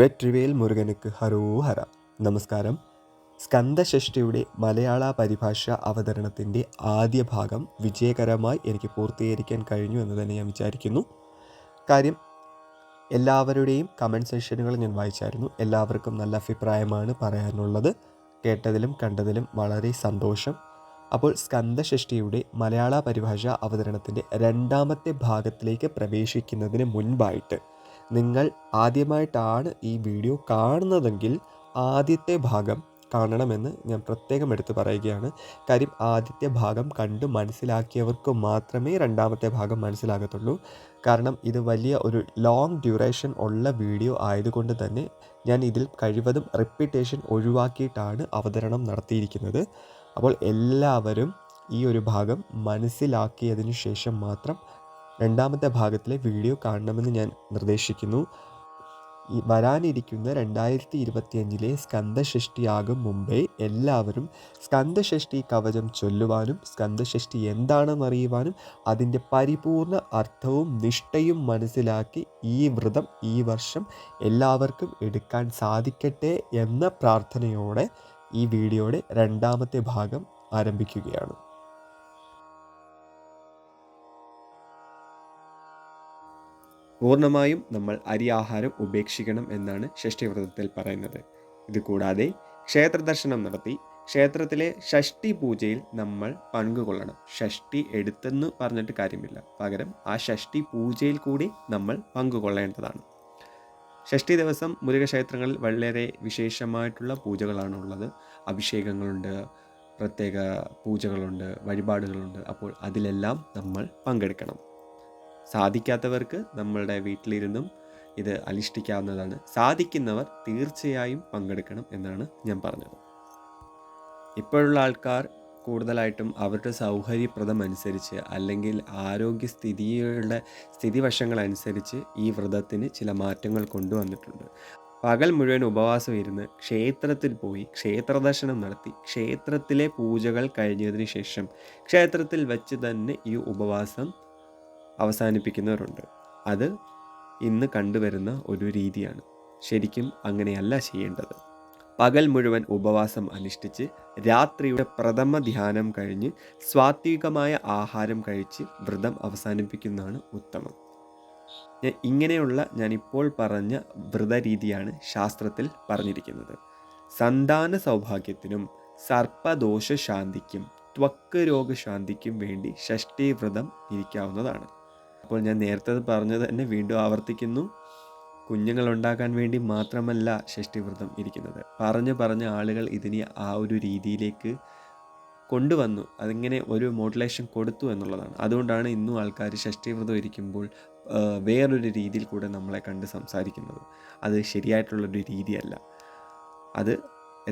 വെട്രിവേൽ മുരുകനുക്ക് ഹരോഹര. നമസ്കാരം. സ്കന്ദഷഷ്ടിയുടെ മലയാള പരിഭാഷ അവതരണത്തിൻ്റെ ആദ്യ ഭാഗം വിജയകരമായി എനിക്ക് പൂർത്തീകരിക്കാൻ കഴിഞ്ഞു എന്ന് തന്നെ ഞാൻ വിചാരിക്കുന്നു. കാര്യം എല്ലാവരുടെയും കമൻറ്റ് സെക്ഷനുകൾ ഞാൻ വായിച്ചായിരുന്നു. എല്ലാവർക്കും നല്ല അഭിപ്രായമാണ് പറയാനുള്ളത്. കേട്ടതിലും കണ്ടതിലും വളരെ സന്തോഷം. അപ്പോൾ സ്കന്ദഷഷ്ടിയുടെ മലയാള പരിഭാഷ അവതരണത്തിൻ്റെ രണ്ടാമത്തെ ഭാഗത്തിലേക്ക് പ്രവേശിക്കുന്നതിന് മുൻപായിട്ട് നിങ്ങൾ ആദ്യമായിട്ടാണ് ഈ വീഡിയോ കാണുന്നതെങ്കിൽ ആദ്യത്തെ ഭാഗം കാണണമെന്ന് ഞാൻ പ്രത്യേകം എടുത്തു പറയുകയാണ്. കാര്യം ആദ്യത്തെ ഭാഗം കണ്ട് മനസ്സിലാക്കിയവർക്ക് മാത്രമേ രണ്ടാമത്തെ ഭാഗം മനസ്സിലാകത്തുള്ളൂ. കാരണം ഇത് വലിയ ഒരു ലോങ് ഡ്യൂറേഷൻ ഉള്ള വീഡിയോ ആയതുകൊണ്ട് തന്നെ ഞാൻ ഇതിൽ കഴിവതും റിപ്പീറ്റേഷൻ ഒഴിവാക്കിയിട്ടാണ് അവതരണം നടത്തിയിരിക്കുന്നത്. അപ്പോൾ എല്ലാവരും ഈ ഒരു ഭാഗം മനസ്സിലാക്കിയതിന് ശേഷം മാത്രം രണ്ടാമത്തെ ഭാഗത്തിലെ വീഡിയോ കാണണമെന്ന് ഞാൻ നിർദ്ദേശിക്കുന്നു. വരാനിരിക്കുന്ന 2025 സ്കന്ദഷഷ്ടിയാകും മുമ്പേ എല്ലാവരും സ്കന്ദഷഷ്ടി കവചം ചൊല്ലുവാനും സ്കന്ദഷഷ്ടി എന്താണെന്നറിയുവാനും അതിൻ്റെ പരിപൂർണ അർത്ഥവും നിഷ്ഠയും മനസ്സിലാക്കി ഈ വ്രതം ഈ വർഷം എല്ലാവർക്കും എടുക്കാൻ സാധിക്കട്ടെ എന്ന പ്രാർത്ഥനയോടെ ഈ വീഡിയോയുടെ രണ്ടാമത്തെ ഭാഗം ആരംഭിക്കുകയാണ്. പൂർണ്ണമായും നമ്മൾ അരി ആഹാരം ഉപേക്ഷിക്കണം എന്നാണ് ഷഷ്ടിവ്രതത്തിൽ പറയുന്നത്. ഇതുകൂടാതെ ക്ഷേത്ര ദർശനം നടത്തി ക്ഷേത്രത്തിലെ ഷഷ്ടി പൂജയിൽ നമ്മൾ പങ്കുകൊള്ളണം. ഷഷ്ടി എടുത്തെന്ന് പറഞ്ഞിട്ട് കാര്യമില്ല, പകരം ആ ഷഷ്ടി പൂജയിൽ കൂടി നമ്മൾ പങ്കുകൊള്ളേണ്ടതാണ്. ഷഷ്ടി ദിവസം മുരുകക്ഷേത്രങ്ങളിൽ വളരെ വിശേഷമായിട്ടുള്ള പൂജകളാണുള്ളത്. അഭിഷേകങ്ങളുണ്ട്, പ്രത്യേക പൂജകളുണ്ട്, വഴിപാടുകളുണ്ട്. അപ്പോൾ അതിലെല്ലാം നമ്മൾ പങ്കെടുക്കണം. സാധിക്കാത്തവർക്ക് നമ്മളുടെ വീട്ടിലിരുന്നും ഇത് അനുഷ്ഠിക്കാവുന്നതാണ്. സാധിക്കുന്നവർ തീർച്ചയായും പങ്കെടുക്കണം എന്നാണ് ഞാൻ പറഞ്ഞത്. ഇപ്പോഴുള്ള ആൾക്കാർ കൂടുതലായിട്ടും അവരുടെ സൗകര്യപ്രദം അനുസരിച്ച് അല്ലെങ്കിൽ ആരോഗ്യസ്ഥിതിയുടെ സ്ഥിതിവശങ്ങളനുസരിച്ച് ഈ വ്രതത്തിന് ചില മാറ്റങ്ങൾ കൊണ്ടുവന്നിട്ടുണ്ട്. പകൽ മുഴുവൻ ഉപവാസം ഇരുന്ന് ക്ഷേത്രത്തിൽ പോയി ക്ഷേത്രദർശനം നടത്തി ക്ഷേത്രത്തിലെ പൂജകൾ കഴിഞ്ഞതിന് ശേഷം ക്ഷേത്രത്തിൽ വെച്ച് തന്നെ ഈ ഉപവാസം അവസാനിപ്പിക്കുന്നവരുണ്ട്. അത് ഇന്ന് കണ്ടുവരുന്ന ഒരു രീതിയാണ്. ശരിക്കും അങ്ങനെയല്ല ചെയ്യേണ്ടത്. പകൽ മുഴുവൻ ഉപവാസം അനുഷ്ഠിച്ച് രാത്രിയുടെ പ്രഥമ ധ്യാനം കഴിഞ്ഞ് സാത്വികമായ ആഹാരം കഴിച്ച് വ്രതം അവസാനിപ്പിക്കുന്നതാണ് ഉത്തമം. ഇങ്ങനെയുള്ള ഞാനിപ്പോൾ പറഞ്ഞ വ്രതരീതിയാണ് ശാസ്ത്രത്തിൽ പറഞ്ഞിരിക്കുന്നത്. സന്താന സൗഭാഗ്യത്തിനും സർപ്പദോഷ ശാന്തിക്കും ത്വക്ക് രോഗശാന്തിക്കും വേണ്ടി ഷഷ്ടി വ്രതം ഇരിക്കാവുന്നതാണ്. അപ്പോൾ ഞാൻ നേരത്തെ പറഞ്ഞത് തന്നെ വീണ്ടും ആവർത്തിക്കുന്നു. കുഞ്ഞുങ്ങളുണ്ടാക്കാൻ വേണ്ടി മാത്രമല്ല ഷഷ്ടിവ്രതം ഇരിക്കുന്നത്. പറഞ്ഞ് ആളുകൾ ഇതിനെ ആ ഒരു രീതിയിലേക്ക് കൊണ്ടുവന്നു. അതിങ്ങനെ ഒരു മോഡുലേഷൻ കൊടുത്തു എന്നുള്ളതാണ്. അതുകൊണ്ടാണ് ഇന്നും ആൾക്കാർ ഷഷ്ടിവ്രതം ഇരിക്കുമ്പോൾ വേറൊരു രീതിയിൽ കൂടെ നമ്മളെ കണ്ട് സംസാരിക്കുന്നത്. അത് ശരിയായിട്ടുള്ളൊരു രീതിയല്ല. അത്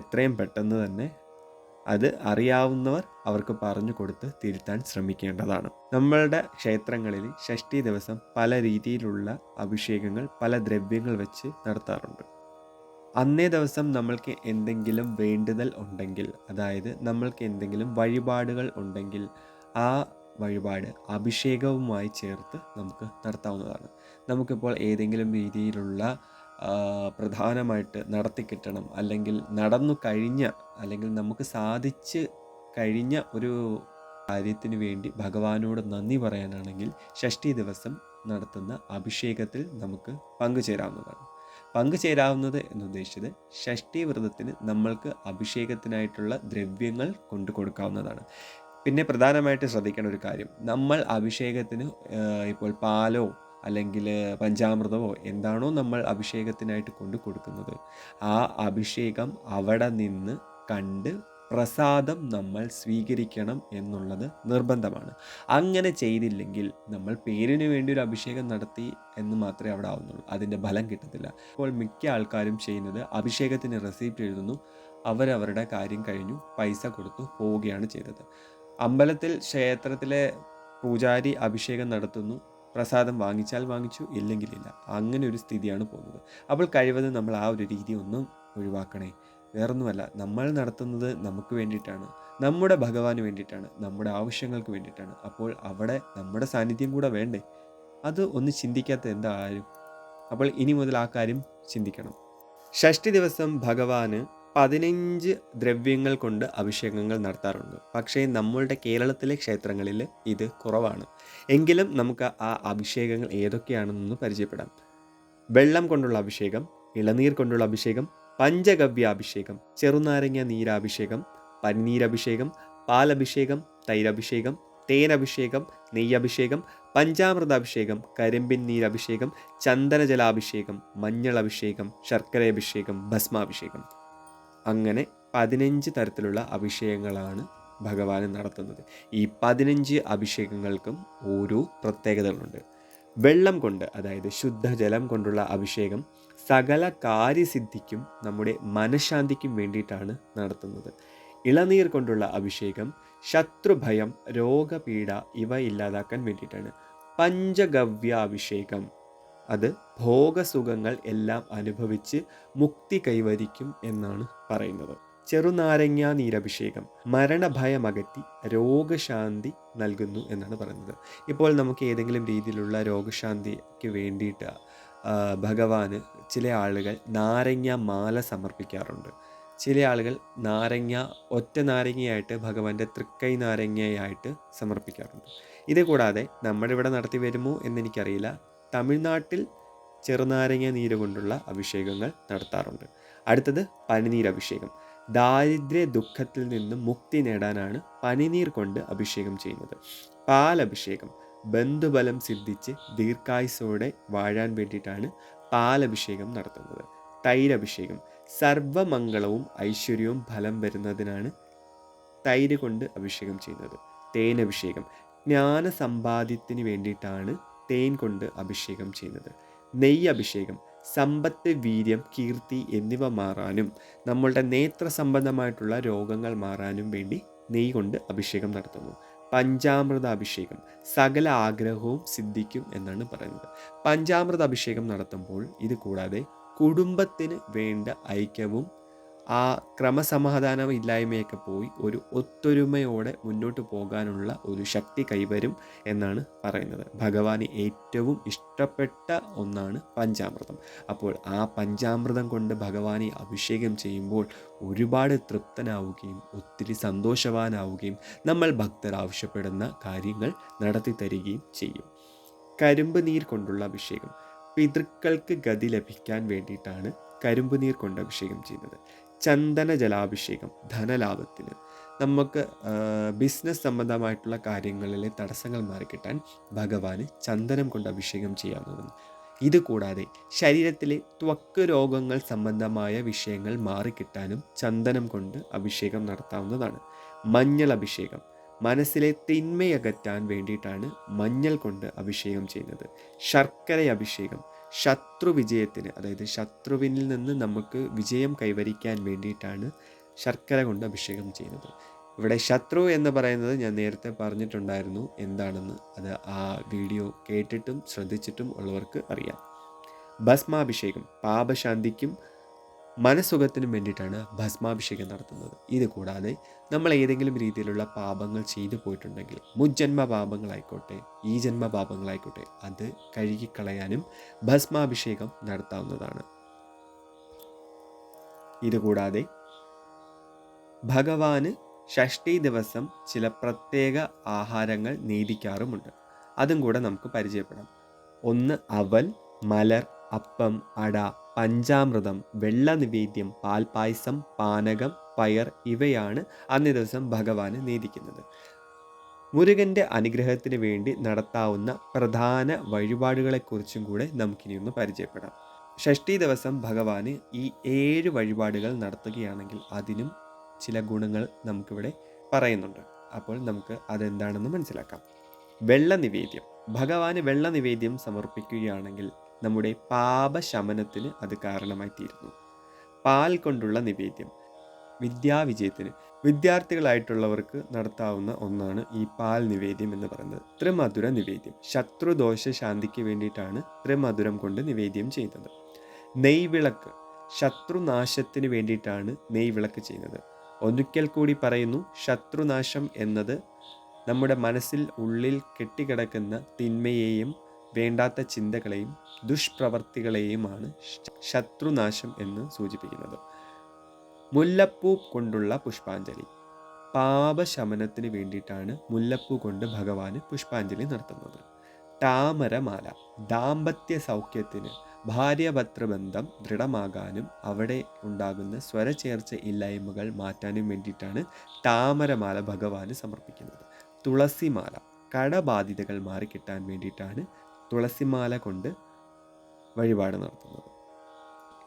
എത്രയും പെട്ടെന്ന് തന്നെ അത് അറിയാവുന്നവർ അവർക്ക് പറഞ്ഞു കൊടുത്ത് തിരുത്താൻ ശ്രമിക്കേണ്ടതാണ്. നമ്മളുടെ ക്ഷേത്രങ്ങളിൽ ഷഷ്ടി ദിവസം പല രീതിയിലുള്ള അഭിഷേകങ്ങൾ പല ദ്രവ്യങ്ങൾ വെച്ച് നടത്താറുണ്ട്. അന്നേ ദിവസം നമ്മൾക്ക് എന്തെങ്കിലും വേണ്ടുതൽ ഉണ്ടെങ്കിൽ, അതായത് നമ്മൾക്ക് എന്തെങ്കിലും വഴിപാടുകൾ ഉണ്ടെങ്കിൽ ആ വഴിപാട് അഭിഷേകവുമായി ചേർത്ത് നമുക്ക് നടത്താവുന്നതാണ്. നമുക്കിപ്പോൾ ഏതെങ്കിലും രീതിയിലുള്ള പ്രധാനമായിട്ട് നടത്തിക്കിട്ടണം, അല്ലെങ്കിൽ നടന്നു കഴിഞ്ഞ അല്ലെങ്കിൽ നമുക്ക് സാധിച്ച് കഴിഞ്ഞ ഒരു കാര്യത്തിന് വേണ്ടി ഭഗവാനോട് നന്ദി പറയാനാണെങ്കിൽ ഷഷ്ടി ദിവസം നടത്തുന്ന അഭിഷേകത്തിൽ നമുക്ക് പങ്കുചേരാവുന്നതാണ്. പങ്കുചേരാവുന്നത് എന്നുദ്ദേശിച്ചത് ഷഷ്ടി വ്രതത്തിന് നമ്മൾക്ക് അഭിഷേകത്തിനായിട്ടുള്ള ദ്രവ്യങ്ങൾ കൊണ്ടു കൊടുക്കാവുന്നതാണ്. പിന്നെ പ്രധാനമായിട്ട് ശ്രദ്ധിക്കേണ്ട ഒരു കാര്യം, നമ്മൾ അഭിഷേകത്തിന് ഇപ്പോൾ പാലോ അല്ലെങ്കിൽ പഞ്ചാമൃതമോ എന്താണോ നമ്മൾ അഭിഷേകത്തിനായിട്ട് കൊണ്ടു കൊടുക്കുന്നത്, ആ അഭിഷേകം അവിടെ നിന്ന് കണ്ട് പ്രസാദം നമ്മൾ സ്വീകരിക്കണം എന്നുള്ളത് നിർബന്ധമാണ്. അങ്ങനെ ചെയ്തില്ലെങ്കിൽ നമ്മൾ പേരിന് വേണ്ടി ഒരു അഭിഷേകം നടത്തി എന്ന് മാത്രമേ അവിടെ ആവുന്നുള്ളൂ. അതിൻ്റെ ഫലം കിട്ടത്തില്ല. ഇപ്പോൾ മിക്ക ആൾക്കാരും ചെയ്യുന്നത് അഭിഷേകത്തിന് റെസിപ്റ്റ് എഴുതുന്നു, അവരവരുടെ കാര്യം കഴിഞ്ഞു, പൈസ കൊടുത്തു പോവുകയാണ് ചെയ്തത്. അമ്പലത്തിൽ ക്ഷേത്രത്തിലെ പൂജാരി അഭിഷേകം നടത്തുന്നു, പ്രസാദം വാങ്ങിച്ചാൽ വാങ്ങിച്ചു, ഇല്ലെങ്കിലില്ല. അങ്ങനെ ഒരു സ്ഥിതിയാണ് പോകുന്നത്. അപ്പോൾ കഴിവതും നമ്മൾ ആ ഒരു രീതി ഒന്നും ഒഴിവാക്കണേ. വേറൊന്നുമല്ല, നമ്മൾ നടത്തുന്നത് നമുക്ക് വേണ്ടിയിട്ടാണ്, നമ്മുടെ ഭഗവാന് വേണ്ടിയിട്ടാണ്, നമ്മുടെ ആവശ്യങ്ങൾക്ക് വേണ്ടിയിട്ടാണ്. അപ്പോൾ അവിടെ നമ്മുടെ സാന്നിധ്യം കൂടെ വേണ്ടേ? അത് ഒന്ന് ചിന്തിക്കാത്ത എന്താ ആരും? അപ്പോൾ ഇനി മുതൽ ആ കാര്യം ചിന്തിക്കണം. ഷഷ്ടി ദിവസം ഭഗവാന് 15 ദ്രവ്യങ്ങൾ കൊണ്ട് അഭിഷേകങ്ങൾ നടത്താറുണ്ട്. പക്ഷേ നമ്മളുടെ കേരളത്തിലെ ക്ഷേത്രങ്ങളിൽ ഇത് കുറവാണ്. എങ്കിലും നമുക്ക് ആ അഭിഷേകങ്ങൾ ഏതൊക്കെയാണെന്നൊന്ന് പരിചയപ്പെടാം. വെള്ളം കൊണ്ടുള്ള അഭിഷേകം, ഇളനീർ കൊണ്ടുള്ള അഭിഷേകം, പഞ്ചഗവ്യാഭിഷേകം, ചെറുനാരങ്ങ നീരാഭിഷേകം, പനിനീരഭിഷേകം, പാലഭിഷേകം, തൈരഭിഷേകം, തേനഭിഷേകം, നെയ്യഭിഷേകം, പഞ്ചാമൃതാഭിഷേകം, കരിമ്പിൻ നീരഭിഷേകം, ചന്ദനജലാഭിഷേകം, മഞ്ഞളഭിഷേകം, ശർക്കരയഭിഷേകം, ഭസ്മാഭിഷേകം. അങ്ങനെ 15 തരത്തിലുള്ള അഭിഷേകങ്ങളാണ് ഭഗവാന് നടത്തുന്നത്. ഈ 15 അഭിഷേകങ്ങൾക്കും ഓരോ പ്രത്യേകതകളുണ്ട്. വെള്ളം കൊണ്ട്, അതായത് ശുദ്ധജലം കൊണ്ടുള്ള അഭിഷേകം സകല കാര്യസിദ്ധിക്കും നമ്മുടെ മനഃശാന്തിക്കും വേണ്ടിയിട്ടാണ് നടത്തുന്നത്. ഇളനീർ കൊണ്ടുള്ള അഭിഷേകം ശത്രുഭയം, രോഗപീഠ ഇവ ഇല്ലാതാക്കാൻ വേണ്ടിയിട്ടാണ്. പഞ്ചഗവ്യാഭിഷേകം അത് ഭോഗസുഖങ്ങൾ എല്ലാം അനുഭവിച്ച് മുക്തി കൈവരിക്കും എന്നാണ് പറയുന്നത്. ചെറുനാരങ്ങ നീരഭിഷേകം മരണഭയമകറ്റി രോഗശാന്തി നൽകുന്നു എന്നാണ് പറയുന്നത്. ഇപ്പോൾ നമുക്ക് ഏതെങ്കിലും രീതിയിലുള്ള രോഗശാന്തിക്ക് വേണ്ടിയിട്ട് ഭഗവാന് ചില ആളുകൾ നാരങ്ങ മാല സമർപ്പിക്കാറുണ്ട്. ചില ആളുകൾ നാരങ്ങ ഒറ്റ നാരങ്ങയായിട്ട് ഭഗവാന്റെ തൃക്കൈ നാരങ്ങയായിട്ട് സമർപ്പിക്കാറുണ്ട്. ഇത് കൂടാതെ നമ്മുടെ ഇവിടെ നടത്തി വരുമോ എന്നെനിക്കറിയില്ല, തമിഴ്നാട്ടിൽ ചെറുനാരങ്ങ നീര് കൊണ്ടുള്ള അഭിഷേകങ്ങൾ നടത്താറുണ്ട്. അടുത്തത് പനിനീരഭിഷേകം. ദാരിദ്ര്യ ദുഃഖത്തിൽ നിന്നും മുക്തി നേടാനാണ് പനിനീർ കൊണ്ട് അഭിഷേകം ചെയ്യുന്നത്. പാലഭിഷേകം ബന്ധുബലം സിദ്ധിച്ച് ദീർഘായുസ്സോടെ വാഴാൻ വേണ്ടിയിട്ടാണ് പാലഭിഷേകം നടത്തുന്നത്. തൈരഭിഷേകം സർവമംഗളവും ഐശ്വര്യവും ഫലം വരുന്നതിനാണ് തൈര് കൊണ്ട് അഭിഷേകം ചെയ്യുന്നത്. തേനഭിഷേകം ജ്ഞാനസമ്പാദ്യത്തിന് വേണ്ടിയിട്ടാണ് തേൻ കൊണ്ട് അഭിഷേകം ചെയ്യുന്നത്. നെയ്യ് അഭിഷേകം സമ്പത്ത്, വീര്യം, കീർത്തി എന്നിവ മാറാനും നമ്മളുടെ നേത്ര സംബന്ധമായിട്ടുള്ള രോഗങ്ങൾ മാറാനും വേണ്ടി നെയ്യ് കൊണ്ട് അഭിഷേകം നടത്തുന്നു. പഞ്ചാമൃത അഭിഷേകം സകല ആഗ്രഹവും സിദ്ധിക്കും എന്നാണ് പറയുന്നത്. പഞ്ചാമൃത അഭിഷേകം നടത്തുമ്പോൾ ഇത് കൂടാതെ കുടുംബത്തിന് വേണ്ട ഐക്യവും ആ ക്രമസമാധാനം ഇല്ലായ്മയൊക്കെ പോയി ഒരു ഒത്തൊരുമയോടെ മുന്നോട്ട് പോകാനുള്ള ഒരു ശക്തി കൈവരും എന്നാണ് പറയുന്നത്. ഭഗവാന് ഏറ്റവും ഇഷ്ടപ്പെട്ട ഒന്നാണ് പഞ്ചാമൃതം. അപ്പോൾ ആ പഞ്ചാമൃതം കൊണ്ട് ഭഗവാനെ അഭിഷേകം ചെയ്യുമ്പോൾ ഒരുപാട് തൃപ്തനാവുകയും ഒത്തിരി സന്തോഷവാനാവുകയും നമ്മൾ ഭക്തർ ആവശ്യപ്പെടുന്ന കാര്യങ്ങൾ നടത്തി തരികയും ചെയ്യും. കരിമ്പ് നീർ കൊണ്ടുള്ള അഭിഷേകം പിതൃക്കൾക്ക് ഗതി ലഭിക്കാൻ വേണ്ടിയിട്ടാണ് കരിമ്പ് നീർ കൊണ്ട് അഭിഷേകം ചെയ്യുന്നത്. ചന്ദന ജലാഭിഷേകം ധനലാഭത്തിന്, നമുക്ക് ബിസിനസ് സംബന്ധമായിട്ടുള്ള കാര്യങ്ങളിലെ തടസ്സങ്ങൾ മാറിക്കിട്ടാൻ ഭഗവാന് ചന്ദനം കൊണ്ട് അഭിഷേകം ചെയ്യാവുന്നതാണ്. ഇതുകൂടാതെ ശരീരത്തിലെ ത്വക്ക് രോഗങ്ങൾ സംബന്ധമായ വിഷയങ്ങൾ മാറിക്കിട്ടാനും ചന്ദനം കൊണ്ട് അഭിഷേകം നടത്താവുന്നതാണ്. മഞ്ഞൾ അഭിഷേകം മനസ്സിലെ തിന്മയകറ്റാൻ വേണ്ടിയിട്ടാണ് മഞ്ഞൾ കൊണ്ട് അഭിഷേകം ചെയ്യുന്നത്. ശർക്കര അഭിഷേകം ശത്രു വിജയത്തിന്, അതായത് ശത്രുവിനിൽ നിന്ന് നമുക്ക് വിജയം കൈവരിക്കാൻ വേണ്ടിയിട്ടാണ് ശർക്കര കൊണ്ട് അഭിഷേകം ചെയ്യുന്നത്. ഇവിടെ ശത്രു എന്ന് പറയുന്നത് ഞാൻ നേരത്തെ പറഞ്ഞിട്ടുണ്ടായിരുന്നു എന്താണെന്ന്. അത് ആ വീഡിയോ കേട്ടിട്ടും ശ്രദ്ധിച്ചിട്ടും ഉള്ളവർക്ക് അറിയാം. ഭസ്മാഭിഷേകം പാപശാന്തിക്കും മനസ്സുഖത്തിനും വേണ്ടിയിട്ടാണ് ഭസ്മാഭിഷേകം നടത്തുന്നത്. ഇത് കൂടാതെ നമ്മൾ ഏതെങ്കിലും രീതിയിലുള്ള പാപങ്ങൾ ചെയ്തു പോയിട്ടുണ്ടെങ്കിൽ, മുജ്ജന്മ പാപങ്ങളായിക്കോട്ടെ ഈ ജന്മ പാപങ്ങളായിക്കോട്ടെ, അത് കഴുകിക്കളയാനും ഭസ്മാഭിഷേകം നടത്താവുന്നതാണ്. ഇതുകൂടാതെ ഭഗവാന് ഷഷ്ഠി ദിവസം ചില പ്രത്യേക ആഹാരങ്ങൾ നേദിക്കാറുമുണ്ട്. അതും കൂടെ നമുക്ക് പരിചയപ്പെടാം. ഒന്ന് അവൽ, മലർ, അപ്പം, അട, പഞ്ചാമൃതം, വെള്ള നിവേദ്യം, പാൽപായസം, പാനകം, പയർ ഇവയാണ് അന്നേ ദിവസം ഭഗവാന് നേദിക്കുന്നത്. മുരുകൻ്റെ അനുഗ്രഹത്തിന് വേണ്ടി നടത്താവുന്ന പ്രധാന വഴിപാടുകളെക്കുറിച്ചും കൂടെ നമുക്കിനി ഒന്ന് പരിചയപ്പെടാം. ഷഷ്ഠി ദിവസം ഭഗവാന് ഈ 7 വഴിപാടുകൾ നടത്തുകയാണെങ്കിൽ അതിനും ചില ഗുണങ്ങൾ നമുക്കിവിടെ പറയുന്നുണ്ട്. അപ്പോൾ നമുക്ക് അതെന്താണെന്ന് മനസ്സിലാക്കാം. വെള്ള നിവേദ്യം. ഭഗവാന് വെള്ള നിവേദ്യം സമർപ്പിക്കുകയാണെങ്കിൽ നമ്മുടെ പാപശമനത്തിന് അത് കാരണമായി തീരുന്നു. പാൽ കൊണ്ടുള്ള നിവേദ്യം. വിദ്യാവിജയത്തിന് വിദ്യാർത്ഥികളായിട്ടുള്ളവർക്ക് നടത്താവുന്ന ഒന്നാണ് ഈ പാൽ നിവേദ്യം എന്ന് പറയുന്നത്. ത്രിമധുര നിവേദ്യം. ശത്രുദോഷ ശാന്തിക്ക് വേണ്ടിയിട്ടാണ് ത്രിമധുരം കൊണ്ട് നിവേദ്യം ചെയ്യുന്നത്. നെയ്വിളക്ക്. ശത്രുനാശത്തിന് വേണ്ടിയിട്ടാണ് നെയ്വിളക്ക് ചെയ്യുന്നത്. ഒരിക്കൽ കൂടി പറയുന്നു, ശത്രുനാശം എന്നത് നമ്മുടെ മനസ്സിൽ ഉള്ളിൽ കെട്ടിക്കിടക്കുന്ന തിന്മയെയും വേണ്ടാത്ത ചിന്തകളെയും ദുഷ്പ്രവർത്തികളെയുമാണ് ശത്രുനാശം എന്ന് സൂചിപ്പിക്കുന്നത്. മുല്ലപ്പൂ കൊണ്ടുള്ള പുഷ്പാഞ്ജലി. പാപശമനത്തിന് വേണ്ടിയിട്ടാണ് മുല്ലപ്പൂ കൊണ്ട് ഭഗവാന് പുഷ്പാഞ്ജലി നടത്തുന്നത്. താമരമാല. ദാമ്പത്യ സൗഖ്യത്തിന്, ഭാര്യാഭർത്തൃബന്ധം ദൃഢമാകാനും അവിടെ ഉണ്ടാകുന്ന സ്വരചേർച്ച ഇല്ലായ്മകൾ മാറ്റാനും വേണ്ടിയിട്ടാണ് താമരമാല ഭഗവാന് സമർപ്പിക്കുന്നത്. തുളസിമാല. കടബാധിതകൾ മാറിക്കിട്ടാൻ വേണ്ടിയിട്ടാണ് തുളസിമാല കൊണ്ട് വഴിപാട് നടത്തുന്നത്.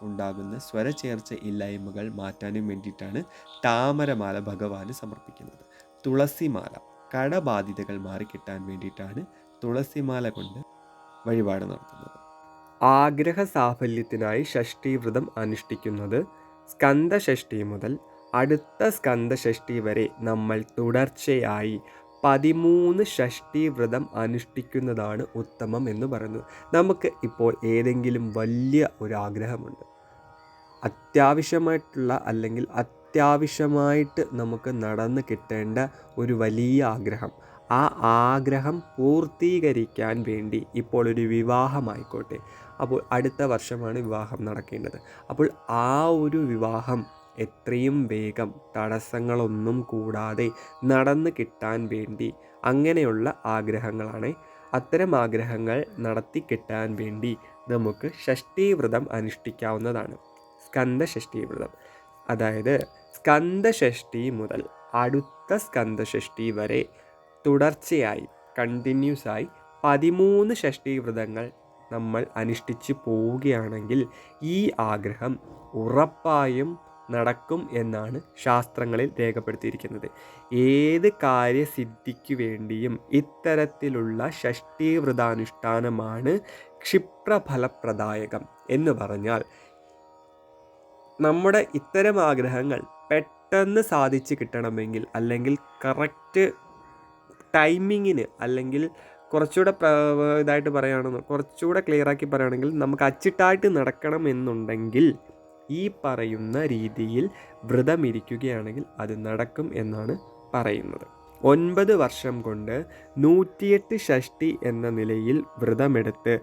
ഉണ്ടാകുന്ന സ്വരചേർച്ച ഇല്ലായ്മകൾ മാറ്റാനും വേണ്ടിയിട്ടാണ് താമരമാല ഭഗവാന് സമർപ്പിക്കുന്നത്. തുളസിമാല. കടബാധിതകൾ മാറിക്കിട്ടാൻ വേണ്ടിയിട്ടാണ് തുളസിമാല കൊണ്ട് വഴിപാട് നടത്തുന്നത്. ആഗ്രഹ സാഫല്യത്തിനായി ഷഷ്ഠീവ്രതം അനുഷ്ഠിക്കുന്നത്. സ്കന്ദഷഷ്ഠി മുതൽ അടുത്ത സ്കന്ദഷഷ്ഠി വരെ നമ്മൾ തുടർച്ചയായി 13 ഷഷ്ഠീവ്രതം അനുഷ്ഠിക്കുന്നതാണ് ഉത്തമം എന്ന് പറയുന്നത്. നമുക്ക് ഇപ്പോൾ ഏതെങ്കിലും വലിയ ഒരു ആഗ്രഹമുണ്ട്, അത്യാവശ്യമായിട്ടുള്ള അല്ലെങ്കിൽ അത്യാവശ്യമായിട്ട് നമുക്ക് നടന്ന് കിട്ടേണ്ട ഒരു വലിയ ആഗ്രഹം. ആ ആഗ്രഹം പൂർത്തീകരിക്കാൻ വേണ്ടി ഇപ്പോൾ ഒരു വിവാഹമായിക്കോട്ടെ, അപ്പോൾ അടുത്ത വർഷമാണ് വിവാഹം നടക്കേണ്ടത്. അപ്പോൾ ആ ഒരു വിവാഹം എത്രയും വേഗം തടസ്സങ്ങളൊന്നും കൂടാതെ നടന്ന് കിട്ടാൻ വേണ്ടി അങ്ങനെയുള്ള ആഗ്രഹങ്ങളാണ്. അത്തരം ആഗ്രഹങ്ങൾ നടത്തി കിട്ടാൻ വേണ്ടി നമുക്ക് ഷഷ്ഠീവ്രതം അനുഷ്ഠിക്കാവുന്നതാണ്. സ്കന്ദഷഷ്ഠീവ്രതം, അതായത് സ്കന്ദഷഷ്ഠി മുതൽ അടുത്ത സ്കന്ദഷഷ്ഠി വരെ തുടർച്ചയായി കണ്ടിന്യൂസ് ആയി 13 ഷഷ്ഠീവ്രതങ്ങൾ നമ്മൾ അനുഷ്ഠിച്ച് പോവുകയാണെങ്കിൽ ഈ ആഗ്രഹം ഉറപ്പായും നടക്കും എന്നാണ് ശാസ്ത്രങ്ങളിൽ രേഖപ്പെടുത്തിയിരിക്കുന്നത്. ഏത് കാര്യസിദ്ധിക്ക് വേണ്ടിയും ഇത്തരത്തിലുള്ള ഷഷ്ഠീവ്രതാനുഷ്ഠാനമാണ് ക്ഷിപ്രഫലപ്രദായകം. എന്ന് പറഞ്ഞാൽ നമ്മുടെ ഇത്തരം ആഗ്രഹങ്ങൾ പെട്ടെന്ന് സാധിച്ച് കിട്ടണമെങ്കിൽ, അല്ലെങ്കിൽ കറക്റ്റ് ടൈമിങ്ങിന്, അല്ലെങ്കിൽ കുറച്ചുകൂടെ ഇതായിട്ട് പറയുകയാണെന്ന് കുറച്ചുകൂടെ ക്ലിയറാക്കി പറയുകയാണെങ്കിൽ നമുക്ക് അച്ചിട്ടായിട്ട് നടക്കണം എന്നുണ്ടെങ്കിൽ ഈ പറയുന്ന രീതിയിൽ വ്രതമിരിക്കുകയാണെങ്കിൽ അത് നടക്കും എന്നാണ് പറയുന്നത്. 9 വർഷം കൊണ്ട് 108 ഷഷ്ഠി എന്ന നിലയിൽ വ്രതമെടുത്ത്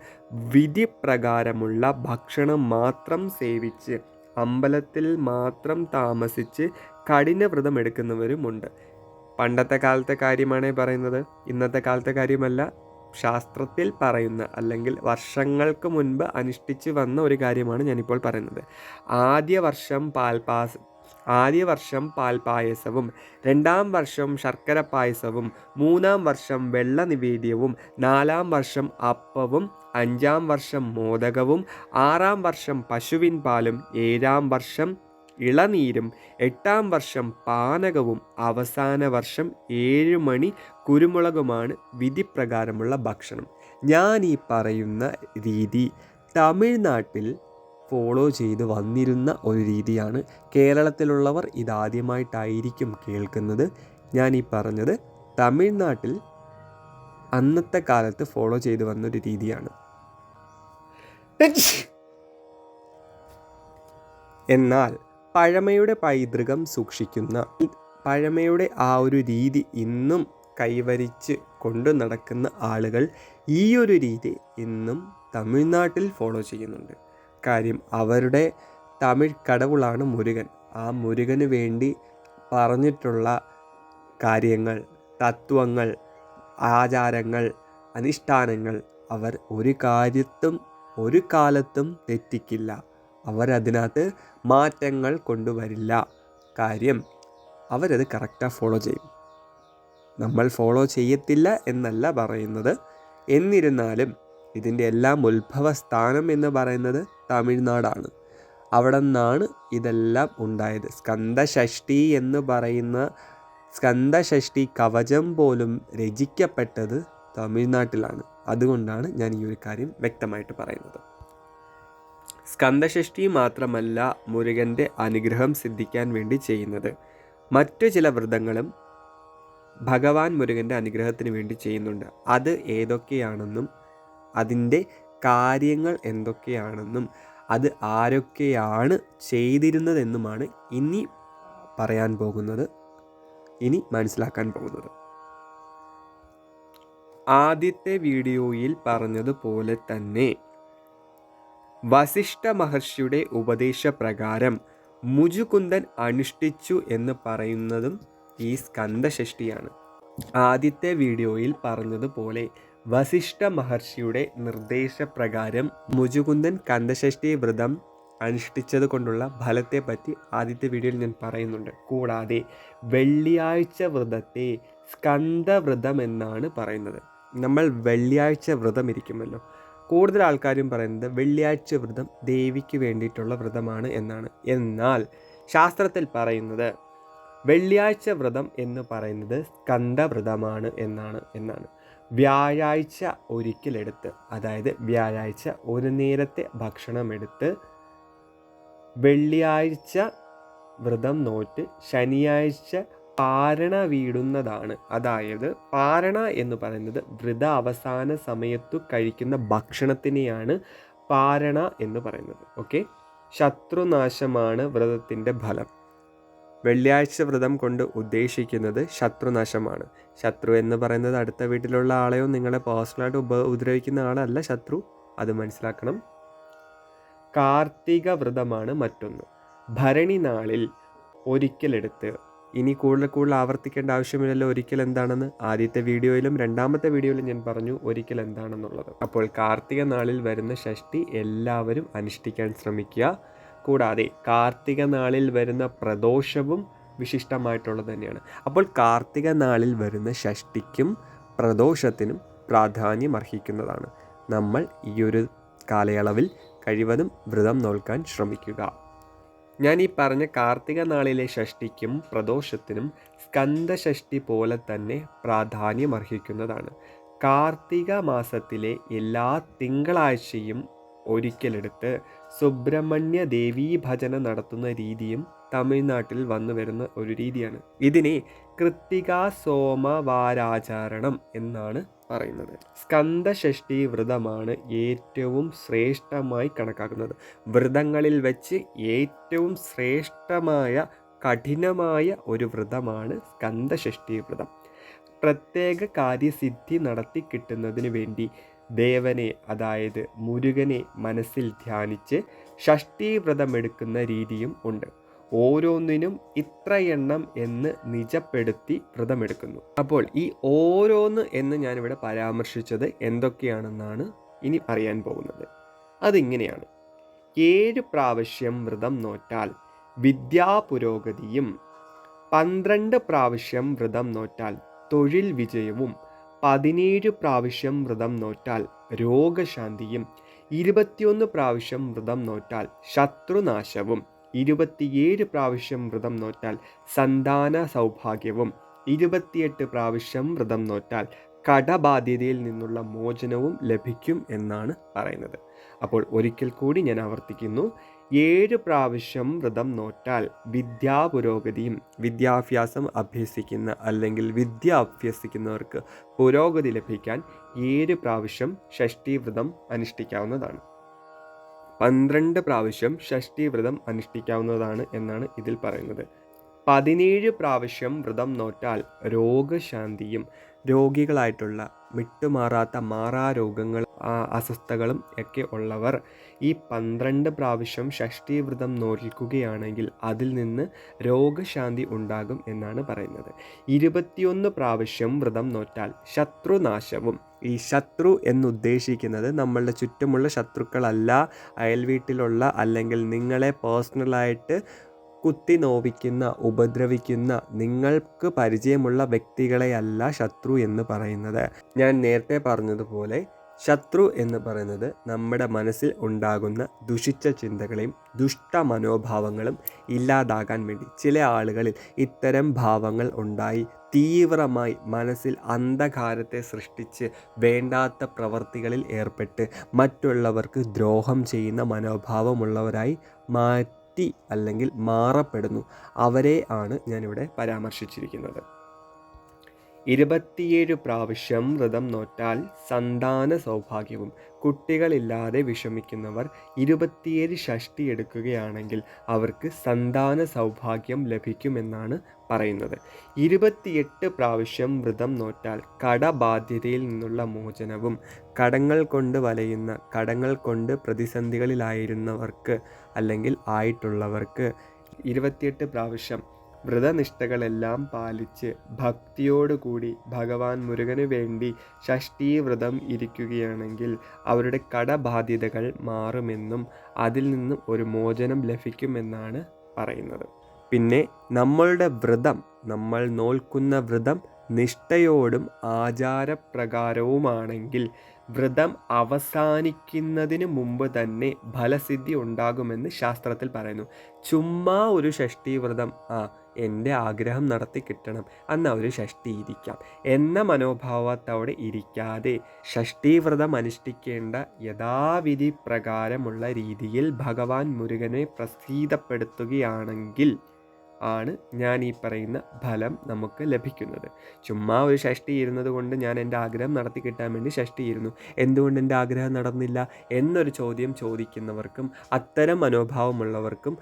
വിധി പ്രകാരമുള്ള ഭക്ഷണം മാത്രം സേവിച്ച് അമ്പലത്തിൽ മാത്രം താമസിച്ച് കഠിന വ്രതം എടുക്കുന്നവരുമുണ്ട്. പണ്ടത്തെ കാലത്തെ കാര്യമാണ് പറയുന്നത്, ഇന്നത്തെ കാലത്തെ കാര്യമല്ല. ശാസ്ത്രത്തിൽ പറയുന്ന അല്ലെങ്കിൽ വർഷങ്ങൾക്ക് മുൻപ് അനുഷ്ഠിച്ച് വന്ന ഒരു കാര്യമാണ് ഞാനിപ്പോൾ പറയുന്നത്. ആദ്യ വർഷം പാൽപായസവും 2-ാം വർഷം ശർക്കര പായസവും 3-ാം വർഷം വെള്ള നിവേദ്യവും 4-ാം വർഷം അപ്പവും 5-ാം വർഷം മോദകവും 6-ാം വർഷം പശുവിൻ പാലും 7-ാം വർഷം ഇളനീരും 8-ാം വർഷം പാനകവും അവസാന വർഷം 7 മണി കുരുമുളകുമാണ് വിധിപ്രകാരമുള്ള ഭക്ഷണം. ഞാൻ ഈ പറയുന്ന രീതി തമിഴ്നാട്ടിൽ ഫോളോ ചെയ്ത് വന്നിരുന്ന ഒരു രീതിയാണ്. കേരളത്തിലുള്ളവർ ഇതാദ്യമായിട്ടായിരിക്കും കേൾക്കുന്നത്. ഞാൻ ഈ പറഞ്ഞത് തമിഴ്നാട്ടിൽ അന്നത്തെ കാലത്ത് ഫോളോ ചെയ്ത് വന്നൊരു രീതിയാണ്. എന്നാൽ പഴമയുടെ പൈതൃകം സൂക്ഷിക്കുന്ന, പഴമയുടെ ആ ഒരു രീതി ഇന്നും കൈവരിച്ച് കൊണ്ടു നടക്കുന്ന ആളുകൾ ഈ ഒരു രീതി ഇന്നും തമിഴ്നാട്ടിൽ ഫോളോ ചെയ്യുന്നുണ്ട്. കാര്യം അവരുടെ തമിഴ് കടവുളാണ് മുരുകൻ. ആ മുരുകന് വേണ്ടി പറഞ്ഞിട്ടുള്ള കാര്യങ്ങൾ, തത്വങ്ങൾ, ആചാരങ്ങൾ, അനുഷ്ഠാനങ്ങൾ അവർ ഒരു കാലത്തും തെറ്റിക്കില്ല. അവരതിനകത്ത് മാറ്റങ്ങൾ കൊണ്ടുവരില്ല. കാര്യം അവരത് കറക്റ്റായി ഫോളോ ചെയ്യും. നമ്മൾ ഫോളോ ചെയ്യത്തില്ല എന്നല്ല പറയുന്നത്. എന്നിരുന്നാലും ഇതിൻ്റെ എല്ലാം ഉത്ഭവസ്ഥാനം എന്ന് പറയുന്നത് തമിഴ്നാടാണ്. അവിടെ നിന്നാണ് ഇതെല്ലാം ഉണ്ടായത്. സ്കന്ദഷഷ്ഠി എന്ന് പറയുന്ന സ്കന്ദഷഷ്ഠി കവചം പോലും രചിക്കപ്പെട്ടത് തമിഴ്നാട്ടിലാണ്. അതുകൊണ്ടാണ് ഞാൻ ഈ ഒരു കാര്യം വ്യക്തമായിട്ട് പറയുന്നത്. സ്കന്ദഷഷ്ഠി മാത്രമല്ല മുരുകൻ്റെ അനുഗ്രഹം സിദ്ധിക്കാൻ വേണ്ടി ചെയ്യുന്നത്. മറ്റു ചില വ്രതങ്ങളും ഭഗവാൻ മുരുകൻ്റെ അനുഗ്രഹത്തിന് വേണ്ടി ചെയ്യുന്നുണ്ട്. അത് ഏതൊക്കെയാണെന്നും അതിൻ്റെ കാര്യങ്ങൾ എന്തൊക്കെയാണെന്നും അത് ആരൊക്കെയാണ് ചെയ്തിരുന്നതെന്നുമാണ് ഇനി പറയാൻ പോകുന്നത്, ഇനി മനസ്സിലാക്കാൻ പോകുന്നത്. ആദ്യത്തെ വീഡിയോയിൽ പറഞ്ഞതുപോലെ തന്നെ വസിഷ്ഠ മഹർഷിയുടെ ഉപദേശപ്രകാരം മുചുകുന്ദൻ അനുഷ്ഠിച്ചു എന്ന് പറയുന്നതും ഈ സ്കന്ദഷഷ്ഠിയാണ്. ആദ്യത്തെ വീഡിയോയിൽ പറഞ്ഞതുപോലെ വസിഷ്ഠ മഹർഷിയുടെ നിർദ്ദേശപ്രകാരം മുചുകുന്ദൻ സ്കന്ദഷഷ്ഠി വ്രതം അനുഷ്ഠിച്ചത് കൊണ്ടുള്ള ഫലത്തെപ്പറ്റി ആദ്യത്തെ വീഡിയോയിൽ ഞാൻ പറയുന്നുണ്ട്. കൂടാതെ വെള്ളിയാഴ്ച വ്രതത്തെ സ്കന്ദവ്രതം എന്നാണ് പറയുന്നത്. നമ്മൾ വെള്ളിയാഴ്ച വ്രതം ഇരിക്കുമല്ലോ, കൂടുതൽ ആൾക്കാരും പറയുന്നത് വെള്ളിയാഴ്ച വ്രതം ദേവിക്ക് വേണ്ടിയിട്ടുള്ള വ്രതമാണ് എന്നാണ്. എന്നാൽ ശാസ്ത്രത്തിൽ പറയുന്നത് വെള്ളിയാഴ്ച വ്രതം എന്ന് പറയുന്നത് സ്കന്ദവ്രതമാണ് എന്നാണ്. വ്യാഴാഴ്ച ഒരിക്കലെടുത്ത്, അതായത് വ്യാഴാഴ്ച ഒരു നേരത്തെ ഭക്ഷണമെടുത്ത് വെള്ളിയാഴ്ച വ്രതം നോറ്റ് ശനിയാഴ്ച പാരണ വീടുന്നതാണ്. അതായത് പാരണ എന്ന് പറയുന്നത് വ്രത അവസാന സമയത്തു കഴിക്കുന്ന ഭക്ഷണത്തിനെയാണ് പാരണ എന്ന് പറയുന്നത്. ഓക്കെ, ശത്രുനാശമാണ് വ്രതത്തിൻ്റെ ഫലം. വെള്ളിയാഴ്ച വ്രതം കൊണ്ട് ഉദ്ദേശിക്കുന്നത് ശത്രുനാശമാണ്. ശത്രു എന്ന് പറയുന്നത് അടുത്ത വീട്ടിലുള്ള ആളെയോ നിങ്ങളെ പേഴ്സണലായിട്ട് ഉപദ്രവിക്കുന്ന ആളല്ല ശത്രു, അത് മനസ്സിലാക്കണം. കാർത്തിക വ്രതമാണ് മറ്റൊന്ന്. ഭരണി നാളിൽ ഒരിക്കലെടുത്ത്, ഇനി കൂടുതൽ ആവർത്തിക്കേണ്ട ആവശ്യമില്ലല്ലോ ഒരിക്കൽ എന്താണെന്ന്. ആദ്യത്തെ വീഡിയോയിലും രണ്ടാമത്തെ വീഡിയോയിലും ഞാൻ പറഞ്ഞു ഒരിക്കൽ എന്താണെന്നുള്ളത്. അപ്പോൾ കാർത്തിക നാളിൽ വരുന്ന ഷഷ്ഠി എല്ലാവരും അനുഷ്ഠിക്കാൻ ശ്രമിക്കുക. കൂടാതെ കാർത്തിക നാളിൽ വരുന്ന പ്രദോഷവും വിശിഷ്ടമായിട്ടുള്ളത് തന്നെയാണ്. അപ്പോൾ കാർത്തിക നാളിൽ വരുന്ന ഷഷ്ഠിക്കും പ്രദോഷത്തിനും പ്രാധാന്യം അർഹിക്കുന്നതാണ്. നമ്മൾ ഈ ഒരു കാലയളവിൽ കഴിവതും വ്രതം നോൽക്കാൻ ശ്രമിക്കുക. ഞാൻ ഈ പറഞ്ഞ കാർത്തിക നാളിലെ ഷഷ്ഠിക്കും പ്രദോഷത്തിനും സ്കന്ദഷഷ്ഠി പോലെ തന്നെ പ്രാധാന്യം അർഹിക്കുന്നതാണ്. കാർത്തിക മാസത്തിലെ എല്ലാ തിങ്കളാഴ്ചയും ഒരിക്കലെടുത്ത് സുബ്രഹ്മണ്യ ദേവീ ഭജന നടത്തുന്ന രീതിയും തമിഴ്നാട്ടിൽ വന്നു വരുന്ന ഒരു രീതിയാണ്. ഇതിനെ കൃത്തിക സോമവാരാചരണം എന്നാണ് പറയുന്നത്. സ്കന്ദഷഷ്ഠി വ്രതമാണ് ഏറ്റവും ശ്രേഷ്ഠമായി കണക്കാക്കുന്നത്. വ്രതങ്ങളിൽ വെച്ച് ഏറ്റവും ശ്രേഷ്ഠമായ കഠിനമായ ഒരു വ്രതമാണ് സ്കന്ദഷഷ്ഠി വ്രതം. പ്രത്യേക കാര്യസിദ്ധി നടത്തി കിട്ടുന്നതിന് വേണ്ടി ദേവനെ, അതായത് മുരുകനെ മനസ്സിൽ ധ്യാനിച്ച് ഷഷ്ഠി വ്രതമെടുക്കുന്ന രീതിയും ഉണ്ട്. ഓരോന്നിനും ഇത്ര എണ്ണം എന്ന് നിജപ്പെടുത്തി വ്രതമെടുക്കുന്നു. അപ്പോൾ ഈ ഓരോന്ന് എന്ന് ഞാനിവിടെ പരാമർശിച്ചത് എന്തൊക്കെയാണെന്നാണ് ഇനി അറിയാൻ പോകുന്നത്. അതിങ്ങനെയാണ്: 7 പ്രാവശ്യം വ്രതം നോറ്റാൽ വിദ്യാപുരോഗതിയും, 12 പ്രാവശ്യം വ്രതം നോറ്റാൽ തൊഴിൽ വിജയവും, 17 പ്രാവശ്യം വ്രതം നോറ്റാൽ രോഗശാന്തിയും, 21 പ്രാവശ്യം വ്രതം നോറ്റാൽ ശത്രുനാശവും, 27 പ്രാവശ്യം വ്രതം നോറ്റാൽ സന്താന സൗഭാഗ്യവും, 28 പ്രാവശ്യം വ്രതം നോറ്റാൽ കടബാധ്യതയിൽ നിന്നുള്ള മോചനവും ലഭിക്കും എന്നാണ് പറയുന്നത്. അപ്പോൾ ഒരിക്കൽ കൂടി ഞാൻ ആവർത്തിക്കുന്നു: 7 പ്രാവശ്യം വ്രതം നോറ്റാൽ വിദ്യാപുരോഗതിയും, വിദ്യാഭ്യാസം അഭ്യസിക്കുന്ന അല്ലെങ്കിൽ വിദ്യ അഭ്യസിക്കുന്നവർക്ക് പുരോഗതി ലഭിക്കാൻ 7 പ്രാവശ്യം ഷഷ്ഠി വ്രതം അനുഷ്ഠിക്കാവുന്നതാണ്. 12 പ്രാവശ്യം ഷഷ്ഠി വ്രതം അനുഷ്ഠിക്കാവുന്നതാണ് എന്നാണ് ഇതിൽ പറയുന്നത്. 17 പ്രാവശ്യം വ്രതം നോറ്റാൽ രോഗശാന്തിയും, രോഗികളായിട്ടുള്ള വിട്ടുമാറാത്ത മാറാരോഗങ്ങൾ അസ്വസ്ഥകളും ഒക്കെ ഉള്ളവർ ഈ 12 പ്രാവശ്യം ഷഷ്ഠി വ്രതം നോൽക്കുകയാണെങ്കിൽ അതിൽ നിന്ന് രോഗശാന്തി ഉണ്ടാകും എന്നാണ് പറയുന്നത്. 21 പ്രാവശ്യം വ്രതം നോറ്റാൽ ശത്രുനാശവും, ഈ ശത്രു എന്നുദ്ദേശിക്കുന്നത് നമ്മളുടെ ചുറ്റുമുള്ള ശത്രുക്കളല്ല, അയൽവീട്ടിലുള്ള അല്ലെങ്കിൽ നിങ്ങളെ പേഴ്സണലായിട്ട് കുത്തി നോവിക്കുന്ന, ഉപദ്രവിക്കുന്ന, നിങ്ങൾക്ക് പരിചയമുള്ള വ്യക്തികളെയല്ല ശത്രു എന്ന് പറയുന്നത്. ഞാൻ നേരത്തെ പറഞ്ഞതുപോലെ ശത്രു എന്ന് പറയുന്നത് നമ്മുടെ മനസ്സിൽ ഉണ്ടാകുന്ന ദുഷിച്ച ചിന്തകളെയും ദുഷ്ട മനോഭാവങ്ങളും ഇല്ലാതാകാൻ വേണ്ടി ചില ആളുകളിൽ ഇത്തരം ഭാവങ്ങൾ ഉണ്ടായി തീവ്രമായി മനസ്സിൽ അന്ധകാരത്തെ സൃഷ്ടിച്ച് വേണ്ടാത്ത പ്രവർത്തികളിൽ ഏർപ്പെട്ട് മറ്റുള്ളവർക്ക് ദ്രോഹം ചെയ്യുന്ന മനോഭാവമുള്ളവരായി മാറ്റി അല്ലെങ്കിൽ മാറപ്പെടുന്നു. അവരെ ആണ് ഞാനിവിടെ പരാമർശിച്ചിരിക്കുന്നത്. 27 പ്രാവശ്യം വ്രതം നോറ്റാൽ സന്താന സൗഭാഗ്യവും. കുട്ടികളില്ലാതെ വിഷമിക്കുന്നവർ 27 ഷഷ്ടി എടുക്കുകയാണെങ്കിൽ അവർക്ക് സന്താന സൗഭാഗ്യം ലഭിക്കുമെന്നാണ് പറയുന്നത്. 28 പ്രാവശ്യം വ്രതം നോറ്റാൽ കടബാധ്യതയിൽ നിന്നുള്ള മോചനവും. കടങ്ങൾ കൊണ്ട് വലയുന്ന, കടങ്ങൾ കൊണ്ട് പ്രതിസന്ധികളിലായിരുന്നവർക്ക് അല്ലെങ്കിൽ ആയിട്ടുള്ളവർക്ക് 28 പ്രാവശ്യം വ്രതനിഷ്ഠകളെല്ലാം പാലിച്ച് ഭക്തിയോടുകൂടി ഭഗവാൻ മുരുകന് വേണ്ടി ഷഷ്ഠീ വ്രതം ഇരിക്കുകയാണെങ്കിൽ അവരുടെ കടബാധ്യതകൾ മാറുമെന്നും അതിൽ നിന്നും ഒരു മോചനം ലഭിക്കുമെന്നാണ് പറയുന്നത്. പിന്നെ നമ്മളുടെ വ്രതം, നമ്മൾ നോൽക്കുന്ന വ്രതം നിഷ്ഠയോടും ആചാരപ്രകാരവുമാണെങ്കിൽ വ്രതം അവസാനിക്കുന്നതിന് മുമ്പ് തന്നെ ഫലസിദ്ധി ഉണ്ടാകുമെന്ന് ശാസ്ത്രത്തിൽ പറയുന്നു. ചുമ്മാ ഒരു ഷഷ്ഠീ വ്രതം, എൻ്റെ ആഗ്രഹം നടത്തി കിട്ടണം, എന്നാൽ ഒരു ഷഷ്ഠി ഇരിക്കാം എന്ന മനോഭാവത്തോടെ ഇരിക്കാതെ ഷഷ്ഠീ വ്രതം അനുഷ്ഠിക്കേണ്ട യഥാവിധി പ്രകാരമുള്ള രീതിയിൽ ഭഗവാൻ മുരുകനെ പ്രസീതപ്പെടുത്തുകയാണെങ്കിൽ ആണ് ഞാൻ ഈ പറയുന്ന ഫലം നമുക്ക് ലഭിക്കുന്നത്. ചുമ്മാ ഒരു ഷഷ്ഠി ഇരുന്നത് കൊണ്ട് ഞാൻ എൻ്റെ ആഗ്രഹം നടത്തി കിട്ടാൻ വേണ്ടി ഷഷ്ഠി ഇരുന്നു, എന്തുകൊണ്ട് എൻ്റെ ആഗ്രഹം നടന്നില്ല എന്നൊരു ചോദ്യം ചോദിക്കുന്നവർക്കും അത്തരം മനോഭാവമുള്ളവർക്കും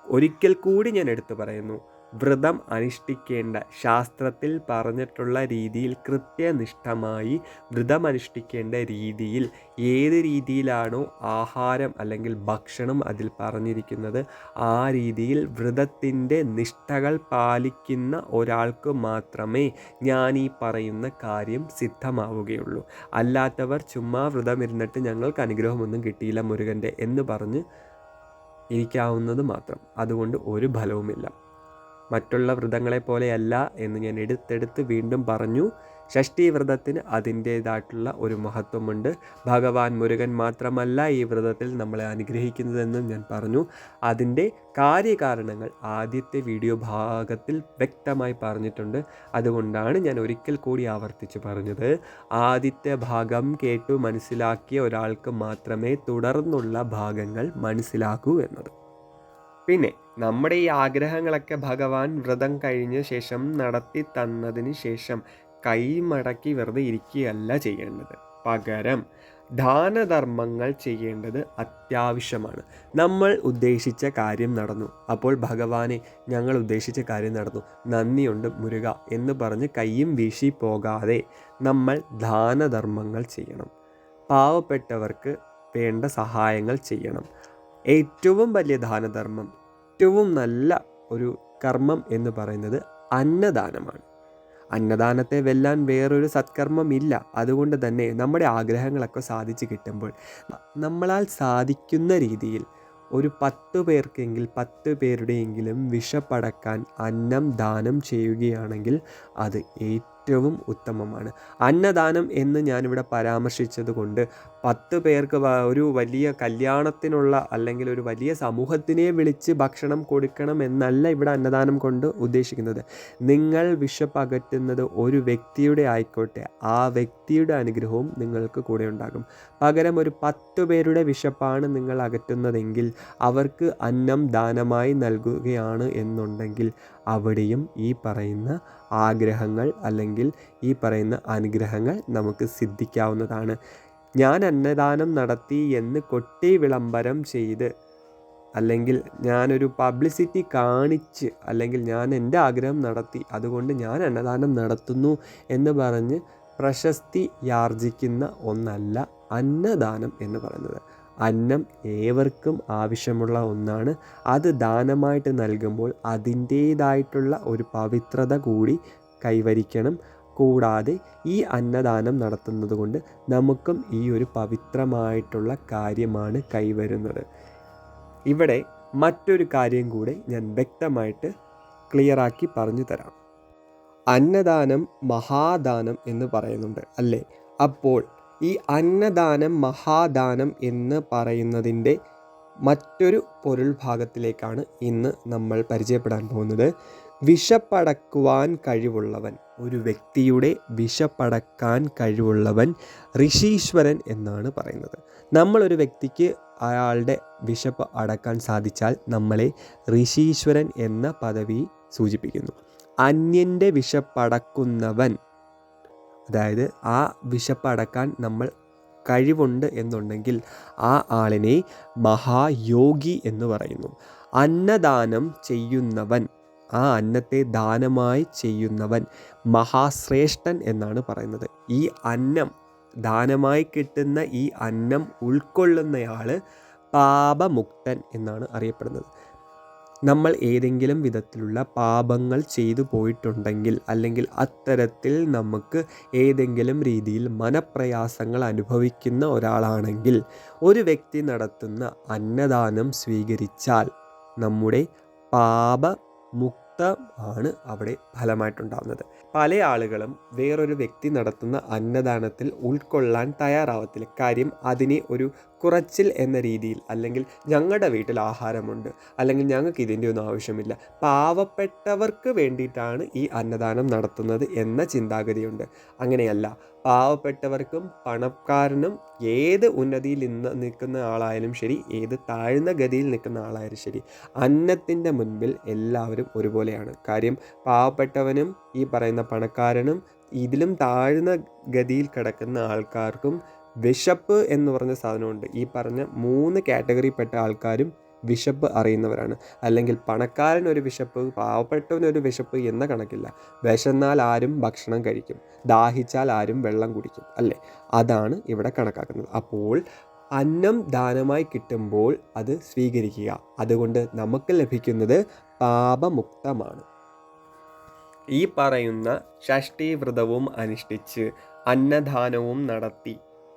ഒരിക്കൽ കൂടി ഞാൻ എടുത്തു പറയുന്നു, വ്രതം അനുഷ്ഠിക്കേണ്ട ശാസ്ത്രത്തിൽ പറഞ്ഞിട്ടുള്ള രീതിയിൽ കൃത്യനിഷ്ഠമായി വ്രതം അനുഷ്ഠിക്കേണ്ട രീതിയിൽ ഏത് രീതിയിലാണോ ആഹാരം അല്ലെങ്കിൽ ഭക്ഷണം അതിൽ പറഞ്ഞിരിക്കുന്നത് ആ രീതിയിൽ വ്രതത്തിൻ്റെ നിഷ്ഠകൾ പാലിക്കുന്ന ഒരാൾക്ക് മാത്രമേ ഞാൻ ഈ പറയുന്ന കാര്യം സിദ്ധമാവുകയുള്ളൂ. അല്ലാത്തവർ ചുമ്മാ വ്രതം ഇരുന്നിട്ട് ഞങ്ങൾക്ക് അനുഗ്രഹമൊന്നും കിട്ടിയില്ല മുരുകൻ്റെ എന്ന് പറഞ്ഞ് ഇരിക്കാവുന്നത് മാത്രം. അതുകൊണ്ട് ഒരു ഫലവുമില്ല. മറ്റുള്ള വ്രതങ്ങളെപ്പോലെയല്ല എന്ന് ഞാൻ എടുത്തെടുത്ത് വീണ്ടും പറഞ്ഞു. ഷഷ്ഠി വ്രതത്തിന് അതിൻ്റേതായിട്ടുള്ള ഒരു മഹത്വമുണ്ട്. ഭഗവാൻ മുരുകൻ മാത്രമല്ല ഈ വ്രതത്തിൽ നമ്മളെ അനുഗ്രഹിക്കുന്നതെന്നും ഞാൻ പറഞ്ഞു. അതിൻ്റെ കാര്യകാരണങ്ങൾ ആദ്യത്തെ വീഡിയോ ഭാഗത്തിൽ വ്യക്തമായി പറഞ്ഞിട്ടുണ്ട്. അതുകൊണ്ടാണ് ഞാൻ ഒരിക്കൽ കൂടി ആവർത്തിച്ച് പറഞ്ഞത്. ആദ്യത്തെ ഭാഗം കേട്ടു മനസ്സിലാക്കിയ ഒരാൾക്ക് മാത്രമേ തുടർന്നുള്ള ഭാഗങ്ങൾ മനസ്സിലാക്കൂ എന്നത്. പിന്നെ നമ്മുടെ ഈ ആഗ്രഹങ്ങളൊക്കെ ഭഗവാൻ വ്രതം കഴിഞ്ഞ ശേഷം നടത്തി തന്നതിന് ശേഷം കൈമടക്കി വെറുതെ ഇരിക്കുകയല്ല ചെയ്യേണ്ടത്. പകരം ദാനധർമ്മങ്ങൾ ചെയ്യേണ്ടത് അത്യാവശ്യമാണ്. നമ്മൾ ഉദ്ദേശിച്ച കാര്യം നടന്നു, അപ്പോൾ ഭഗവാനെ ഞങ്ങൾ ഉദ്ദേശിച്ച കാര്യം നടന്നു, നന്ദിയുണ്ട് മുരുക എന്ന് പറഞ്ഞ് കയ്യും വീശി പോകാതെ നമ്മൾ ദാനധർമ്മങ്ങൾ ചെയ്യണം. പാവപ്പെട്ടവർക്ക് വേണ്ട സഹായങ്ങൾ ചെയ്യണം. ഏറ്റവും വലിയ ദാനധർമ്മം, ഏറ്റവും നല്ല ഒരു കർമ്മം എന്ന് പറയുന്നത് അന്നദാനമാണ്. അന്നദാനത്തെ വെല്ലാൻ വേറൊരു സത്കർമ്മമില്ല. അതുകൊണ്ട് തന്നെ നമ്മുടെ ആഗ്രഹങ്ങളൊക്കെ സാധിച്ചു കിട്ടുമ്പോൾ നമ്മളാൽ സാധിക്കുന്ന രീതിയിൽ ഒരു 10 പേർക്കെങ്കിൽ 10 പേരുടെയെങ്കിലും വിശപ്പടക്കാൻ അന്നം ദാനം ചെയ്യുകയാണെങ്കിൽ അത് ഏറ്റവും ഉത്തമമാണ്. അന്നദാനം എന്ന് ഞാനിവിടെ പരാമർശിച്ചത് കൊണ്ട് 10 പേർക്ക് ഒരു വലിയ കല്യാണത്തിനുള്ള അല്ലെങ്കിൽ ഒരു വലിയ സമൂഹത്തിനെ വിളിച്ച് ഭക്ഷണം കൊടുക്കണം എന്നല്ല ഇവിടെ അന്നദാനം കൊണ്ട് ഉദ്ദേശിക്കുന്നത്. നിങ്ങൾ വിശപ്പകറ്റുന്നത് ഒരു വ്യക്തിയുടെ ആയിക്കോട്ടെ, ആ വ്യക്തിയുടെ അനുഗ്രഹവും നിങ്ങൾക്ക് കൂടെ ഉണ്ടാകും. പകരം ഒരു 10 പേരുടെ വിശപ്പാണ് നിങ്ങൾ അകറ്റുന്നതെങ്കിൽ അവർക്ക് അന്നം ദാനമായി നൽകുകയാണ് എന്നുണ്ടെങ്കിൽ അവിടെയും ഈ പറയുന്ന ആഗ്രഹങ്ങൾ അല്ലെങ്കിൽ ഈ പറയുന്ന അനുഗ്രഹങ്ങൾ നമുക്ക് സിദ്ധിക്കാവുന്നതാണ്. ഞാൻ അന്നദാനം നടത്തി എന്ന് കൊട്ടി വിളംബരം ചെയ്ത് അല്ലെങ്കിൽ ഞാനൊരു പബ്ലിസിറ്റി കാണിച്ച് അല്ലെങ്കിൽ ഞാൻ എൻ്റെ ആഗ്രഹം നടത്തി അതുകൊണ്ട് ഞാൻ അന്നദാനം നടത്തുന്നു എന്ന് പറഞ്ഞ് പ്രശസ്തി യാർജിക്കുന്ന ഒന്നല്ല അന്നദാനം എന്ന് പറയുന്നത്. അന്നം ഏവർക്കും ആവശ്യമുള്ള ഒന്നാണ്. അത് ദാനമായിട്ട് നൽകുമ്പോൾ അതിൻ്റേതായിട്ടുള്ള ഒരു പവിത്രത കൂടി കൈവരിക്കണം. കൂടാതെ ഈ അന്നദാനം നടത്തുന്നത് കൊണ്ട് നമുക്കും ഈ ഒരു പവിത്രമായിട്ടുള്ള കാര്യമാണ് കൈവരുന്നത്. ഇവിടെ മറ്റൊരു കാര്യം കൂടെ ഞാൻ വ്യക്തമായിട്ട് ക്ലിയറാക്കി പറഞ്ഞു തരാം. അന്നദാനം മഹാദാനം എന്ന് പറയുന്നുണ്ട് അല്ലേ? അപ്പോൾ ഈ അന്നദാനം മഹാദാനം എന്ന് പറയുന്നതിൻ്റെ മറ്റൊരു പൊരുൾ ഭാഗത്തിലേക്കാണ് ഇന്ന് നമ്മൾ പരിചയപ്പെടാൻ പോകുന്നത്. വിശപ്പടക്കുവാൻ കഴിവുള്ളവൻ, ഒരു വ്യക്തിയുടെ വിശപ്പടക്കാൻ കഴിവുള്ളവൻ ഋഷീശ്വരൻ എന്നാണ് പറയുന്നത്. നമ്മളൊരു വ്യക്തിക്ക് അയാളുടെ വിശപ്പ് അടക്കാൻ സാധിച്ചാൽ നമ്മളെ ഋഷീശ്വരൻ എന്ന പദവി സൂചിപ്പിക്കുന്നു. അന്യൻ്റെ വിശപ്പടക്കുന്നവൻ, അതായത് ആ വിശപ്പടക്കാൻ നമ്മൾ കഴിവുണ്ട് എന്നുണ്ടെങ്കിൽ ആ ആളിനെ മഹായോഗി എന്ന് പറയുന്നു. അന്നദാനം ചെയ്യുന്നവൻ, ആ അന്നത്തെ ദാനമായി ചെയ്യുന്നവൻ മഹാശ്രേഷ്ഠൻ എന്നാണ് പറയുന്നത്. ഈ അന്നം ദാനമായി കിട്ടുന്ന ഈ അന്നം ഉൾക്കൊള്ളുന്നയാൾ പാപമുക്തൻ എന്നാണ് അറിയപ്പെടുന്നത്. നമ്മൾ ഏതെങ്കിലും വിധത്തിലുള്ള പാപങ്ങൾ ചെയ്തു പോയിട്ടുണ്ടെങ്കിൽ, അല്ലെങ്കിൽ അത്തരത്തിൽ നമുക്ക് ഏതെങ്കിലും രീതിയിൽ മനപ്രയാസങ്ങൾ അനുഭവിക്കുന്ന ഒരാളാണെങ്കിൽ ഒരു വ്യക്തി നടത്തുന്ന അന്നദാനം സ്വീകരിച്ചാൽ നമ്മുടെ പാപമുക്തമാണ് അവിടെ ഫലമായിട്ടുണ്ടാകുന്നത്. പല ആളുകളും വേറൊരു വ്യക്തി നടത്തുന്ന അന്നദാനത്തിൽ ഉൾക്കൊള്ളാൻ തയ്യാറാവത്തില്ല. കാര്യം അതിനെ ഒരു കുറച്ചിൽ എന്ന രീതിയിൽ, അല്ലെങ്കിൽ ഞങ്ങളുടെ വീട്ടിൽ ആഹാരമുണ്ട്, അല്ലെങ്കിൽ ഞങ്ങൾക്ക് ഇതിൻ്റെ ഒന്നും ആവശ്യമില്ല, പാവപ്പെട്ടവർക്ക് വേണ്ടിയിട്ടാണ് ഈ അന്നദാനം നടത്തുന്നത് എന്ന ചിന്താഗതിയുണ്ട്. അങ്ങനെയല്ല, പാവപ്പെട്ടവർക്കും പണക്കാരനും ഏത് ഉന്നതിയിൽ നിൽക്കുന്ന ആളായാലും ശരി, ഏത് താഴ്ന്ന ഗതിയിൽ നിൽക്കുന്ന ആളായാലും ശരി, അന്നത്തിൻ്റെ മുൻപിൽ എല്ലാവരും ഒരുപോലെയാണ്. കാര്യം പാവപ്പെട്ടവനും ഈ പറയുന്ന പണക്കാരനും ഇതിലും താഴ്ന്ന ഗതിയിൽ കിടക്കുന്ന ആൾക്കാർക്കും വിശപ്പ് എന്ന് പറഞ്ഞ സാധനമുണ്ട്. ഈ പറഞ്ഞ 3 കാറ്റഗറിപ്പെട്ട ആൾക്കാരും വിശപ്പ് അറിയുന്നവരാണ്. അല്ലെങ്കിൽ പണക്കാരനൊരു വിശപ്പ്, പാവപ്പെട്ടവനൊരു വിശപ്പ് എന്ന കണക്കില്ല. വിശന്നാൽ ആരും ഭക്ഷണം കഴിക്കും, ദാഹിച്ചാൽ ആരും വെള്ളം കുടിക്കും, അല്ലേ? അതാണ് ഇവിടെ കണക്കാക്കുന്നത്. അപ്പോൾ അന്നം ദാനമായി കിട്ടുമ്പോൾ അത് സ്വീകരിക്കുക. അതുകൊണ്ട് നമുക്ക് ലഭിക്കുന്നത് പാപമുക്തമാണ്. ഈ പറയുന്ന ഷഷ്ഠി വ്രതവും അനുഷ്ഠിച്ച് അന്നദാനവും നടത്തി